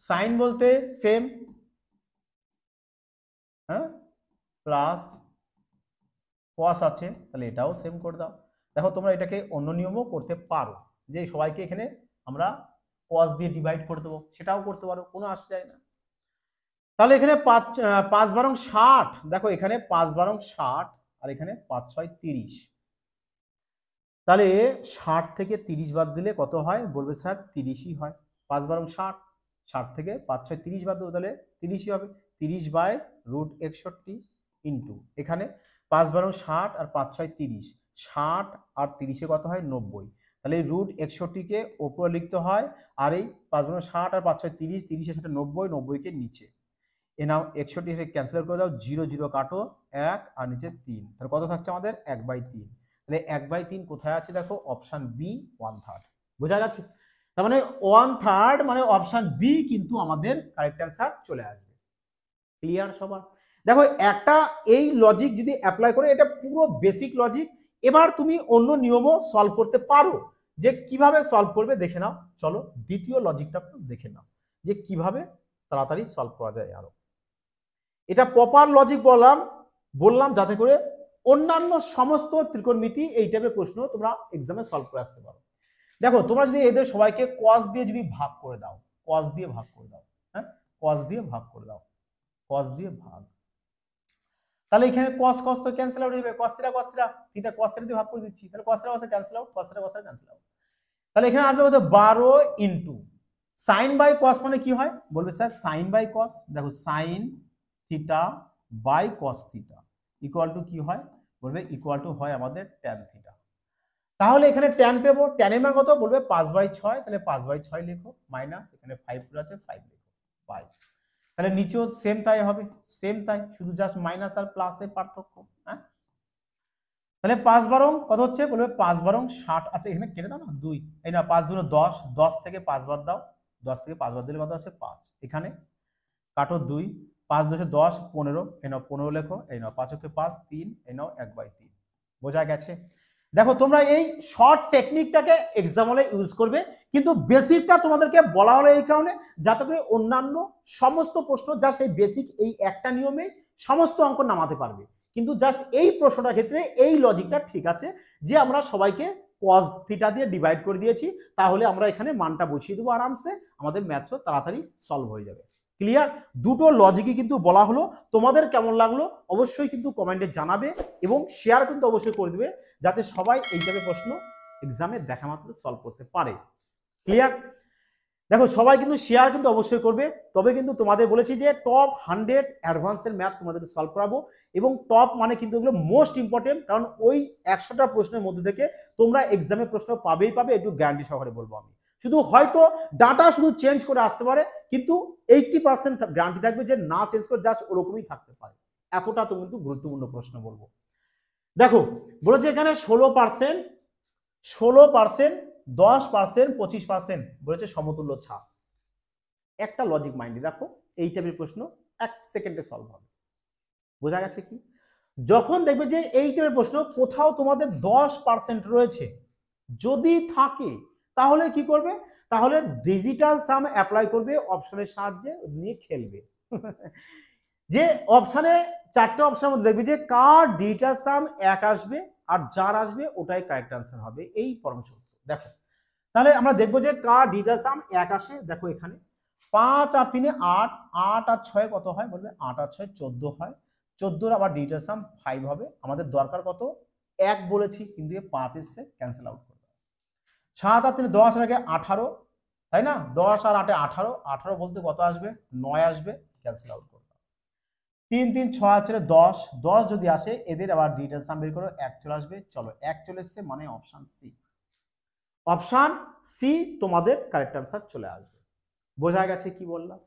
সাইন বলতে সেম, হ্যাঁ প্লাস কস আছে তাহলে এটাও সেম করে দাও। দেখো তোমরা এটাকে অন্য নিয়মও করতে পারো, যে সবাইকে এখানে আমরা কস দিয়ে ডিভাইড করে দেবো, সেটাও করতে পারো, কোনো আসে যায় না। তাহলে এখানে 5 বারং 60, দেখো এখানে 5 বারং 60 আর এখানে 5 6 30, তাহলে 60 থেকে 30 বাদ দিলে কত হয় বলবে স্যার 30ই হয়, 5 বারং 60, 60 থেকে 5 6 30 বাদ দেবো তাহলে 30ই হবে, 30/√61 ইন্টু এখানে 5 বারং 60 আর 5 6 30, 60 আর 30 কত হয় 90, তাহলে এই √61কে ওপরে লিখতে হয়, আর এই 5 বারং 60 আর 5 6 30, 30 এর সাথে 90, 90কে নিচে, এ নাও 61 ক্যান্সেল করে দাও, 0 0 কাটো 1 আর নিচে 3, তাহলে কত থাকছে আমাদের 1/3, তাহলে 1/3 কোথায় আছে দেখো অপশন বি 1/3, বোঝা গেছে? তার মানে 1/3 মানে অপশন বি কিন্তু আমাদের কারেক্ট অ্যান্সার চলে আসবে। ক্লিয়ার সবার? দেখো একটা এই লজিক যদি অ্যাপ্লাই করে, এটা পুরো বেসিক লজিক, এবার তুমি অন্য নিয়মও সলভ করতে পারো, যে কিভাবে সলভ করবে দেখে নাও। চলো দ্বিতীয় লজিকটা দেখে নাও যে কিভাবে তাড়াতাড়ি সলভ করা যায় আরো। এটা প্রপার লজিক বললাম যাতে করে অন্যান্য সমস্ত ত্রিকোণমিতি এই টাইপের প্রশ্ন তোমরা এক্সামে সলভ করে আসতে পারো। দেখো তোমরা যদি এদের সবাইকে cos দিয়ে যদি ভাগ করে দাও, cos দিয়ে ভাগ করে দাও, হ্যাঁ cos দিয়ে ভাগ করে দাও, cos দিয়ে ভাগ, তাহলে এখানে cos cos তো ক্যান্সেল আউট হয়ে যাবে, cos theta cos theta theta cos theta দিয়ে ভাগ করে দিচ্ছি, তাহলে cos theta cos cancel out, cos theta cos cancel out. তাহলে এখানে আসবে কত 12 ইনটু sin বাই cos মানে কি হয় বলবে স্যার sin বাই cos। দেখো sin theta by cos theta equal to কি হয় বলবে ইকুয়াল টু হয় আমাদের tan থিটা। তাহলে এখানে tan পেবো, tan এর মান কত বলবে 5/6, তাহলে 5/6 লিখো মাইনাস এখানে 5 পুরো আছে 5 লিখো বাই, তাহলে নিচেও সেম তাই হবে, সেম তাই, শুধু জাস্ট মাইনাস আর প্লাসের পার্থক্য। হ্যাঁ তাহলে 5/12 কত হচ্ছে বলবে 5/12 60। আচ্ছা এখানে কেটে দাও না 2, এই না 5 2 10, 10 থেকে 5 বাদ দাও, 10 থেকে 5 বাদ দিলে কত আছে 5, এখানে কাটো 2, 5 2 10 15, এই নাও 15 লেখো, এই নাও 5 কে 5 3, এই নাও 1/3। বোঝা গেছে? দেখো তোমরা এই শর্ট টেকনিকটাকে এক্সাম হলে ইউজ করবে, কিন্তু বেসিকটা তোমাদেরকে বলা হলো এই কারণে যাতে করে অন্যান্য সমস্ত প্রশ্ন জাস্ট এই বেসিক এই একটা নিয়মে সমস্ত অঙ্ক নামাতে পারবে। কিন্তু জাস্ট এই প্রশ্নটার ক্ষেত্রে এই লজিকটা ঠিক আছে যে আমরা সবাইকে cos থিটা দিয়ে ডিভাইড করে দিয়েছি, তাহলে আমরা এখানে মানটা বসিয়ে দেবো আরামসে, আমাদের ম্যাথসও তাড়াতাড়ি সলভ হয়ে যাবে। ক্লিয়ার? দুটো লজিকই কিন্তু বলা হলো, তোমাদের কেমন লাগলো অবশ্যই কিন্তু কমেন্টে জানাবে এবং শেয়ার কিন্তু অবশ্যই করে দেবে যাতে সবাই এই টাইপের প্রশ্ন এক্সামে দেখা মাত্র সলভ করতে পারে। ক্লিয়ার? দেখো সবাই কিন্তু শেয়ার কিন্তু অবশ্যই করবে, তবে কিন্তু তোমাদের বলেছি যে টপ 100 অ্যাডভান্সের ম্যাথ তোমাদেরকে সলভ করাবো, এবং টপ মানে কিন্তু এগুলো মোস্ট ইম্পর্টেন্ট, কারণ ওই 100টা প্রশ্নের মধ্যে থেকে তোমরা এক্সামে প্রশ্ন পাবেই পাবে, একটু গ্যারান্টি সহকারে বলবো আমি। শুধু হয়তো ডাটা শুধু চেঞ্জ করে আসতে পারে, কিন্তু 80% গ্যারান্টি থাকবে যে না চেঞ্জ করে জাস্ট ওরকমই থাকতে পারে। এতটা তো কিন্তু গুরুত্বপূর্ণ প্রশ্ন বলবো। দেখো বলেছে এখানে 16%, 10%, 25% বলেছে সমতুল্য ছাপ। একটা লজিক মাইন্ডে রাখো, এই টাইপের প্রশ্ন 1 সেকেন্ডে সলভ হবে। বোঝা গেছে কি? যখন দেখবে যে এই টাইপের প্রশ্ন কোথাও তোমাদের 10% রয়েছে, যদি থাকে তাহলে কি করবে, তাহলে ডিজিটাল সাম অ্যাপ্লাই করবে, অপশনের সাহায্যে নিয়ে খেলবে। যে অপশনে 4টে অপশনের মধ্যে দেখবে যে কার ডিজিটাল সাম 1 আসবে আর যার আসবে ওটাই কারেক্ট আনসার হবে, এই পরম সত্য। দেখো তাহলে আমরা দেখবো যে কার ডিজিটাল সাম 1 আসে। দেখো এখানে 5 আর 3 8, 8 আর 6 কত হয় বলবে 8 আর 6 14 হয়, 14 আবার ডিজিটাল সাম 5 হবে। আমাদের দরকার কত 1 বলেছি, কিন্তু 5 এসছে, ক্যান্সেল আউট করবে। 7 আর 3 10 আগে 18, তাই না? 10 আর 8 18, 18 বলতে কত আসবে 9 আসবে, ক্যান্সেল আউট করবে। 3 3 6 আছে 10, 10 যদি আসে এদের আবার ডিজিটাল সাম বের করো, 1 চলে আসবে। চলো 1 চলে এসছে মানে অপশন সি, অপশন সি তোমাদের কারেক্ট আনসার চলে আসবে। বোঝা গেছে কি বললাম?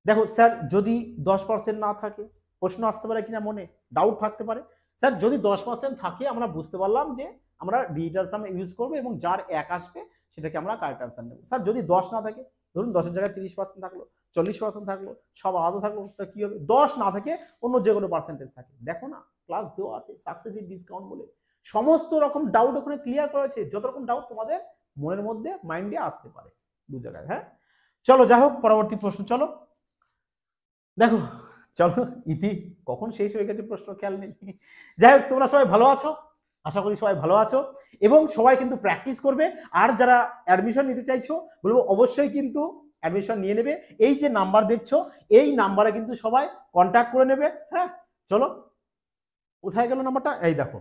দেখো স্যার যদি 10% না থাকে, প্রশ্ন আসতে পারে কিনা মনে ডাউট থাকতে পারে। স্যার যদি 10% থাকে আমরা বুঝতে পারলাম যে আমরা ডিজিটাল সাম ইউজ করবো এবং যার 1 আসবে সেটাকে আমরা কারেক্ট আনসার নেব। স্যার যদি 10 না থাকে, ধরুন 10 এর জায়গায় 30% থাকলো, 40% থাকলো, সব আলাদা থাকলো, তা কি হবে? 10 না থাকে অন্য যে কোনো পার্সেন্টেজ থাকে, দেখো না ক্লাস দেওয়া আছে সাকসেসিভ ডিসকাউন্ট বলে, সমস্ত রকম ডাউট ওখানে ক্লিয়ার করা হয়েছে, যত রকম ডাউট তোমাদের মনের মধ্যে মাইন্ডে আসতে পারে দু জায়গায়। হ্যাঁ চলো যাই হোক পরবর্তী প্রশ্ন চলো। দেখো চলো ইতি কখন শেষ হয়ে গেছে প্রশ্ন খেয়াল নেই। যাই হোক তোমরা সবাই ভালো আছো, আশা করি সবাই ভালো আছো এবং সবাই কিন্তু প্র্যাকটিস করবে। আর যারা অ্যাডমিশন নিতে চাইছো বলবো অবশ্যই কিন্তু অ্যাডমিশন নিয়ে নেবে। এই যে নাম্বার দেখছো এই নাম্বারে কিন্তু সবাই কন্ট্যাক্ট করে নেবে। হ্যাঁ চলো কোথায় গেল নাম্বারটা, এই দেখো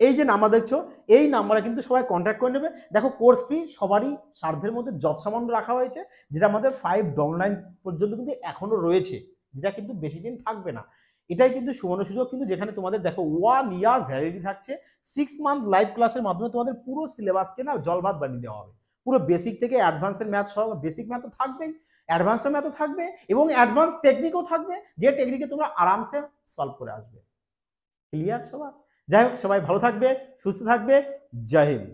এই যে নাম্বার দেখছো এই নাম্বারে কিন্তু সবাই কন্ট্যাক্ট করে নেবে। দেখো কোর্স ফি সবারই সাধ্যের মধ্যে যৎসামান্য রাখা হয়েছে, যেটা আমাদের 599 পর্যন্ত কিন্তু এখনো রয়েছে, যেটা কিন্তু বেশি দিন থাকবে না। এটাই কিন্তু সুবর্ণ সুযোগ কিন্তু, যেখানে তোমাদের দেখো 1 ইয়ার ভ্যালিডিটি থাকছে, 6 মান্থ লাইভ ক্লাসের মাধ্যমে তোমাদের পুরো সিলেবাসকে না জলভাত বানিয়ে দেওয়া হবে। পুরো বেসিক থেকে অ্যাডভান্সের ম্যাথ সহ, বেসিক ম্যাথ তো থাকবেই, অ্যাডভান্সের ম্যাথও থাকবে এবং অ্যাডভান্স টেকনিকও থাকবে, যে টেকনিকে তোমরা আরামসে সলভ করে আসবে। ক্লিয়ার সবার? যাই হোক সবাই ভালো থাকবে, সুস্থ থাকবে, জয় হিন্দ।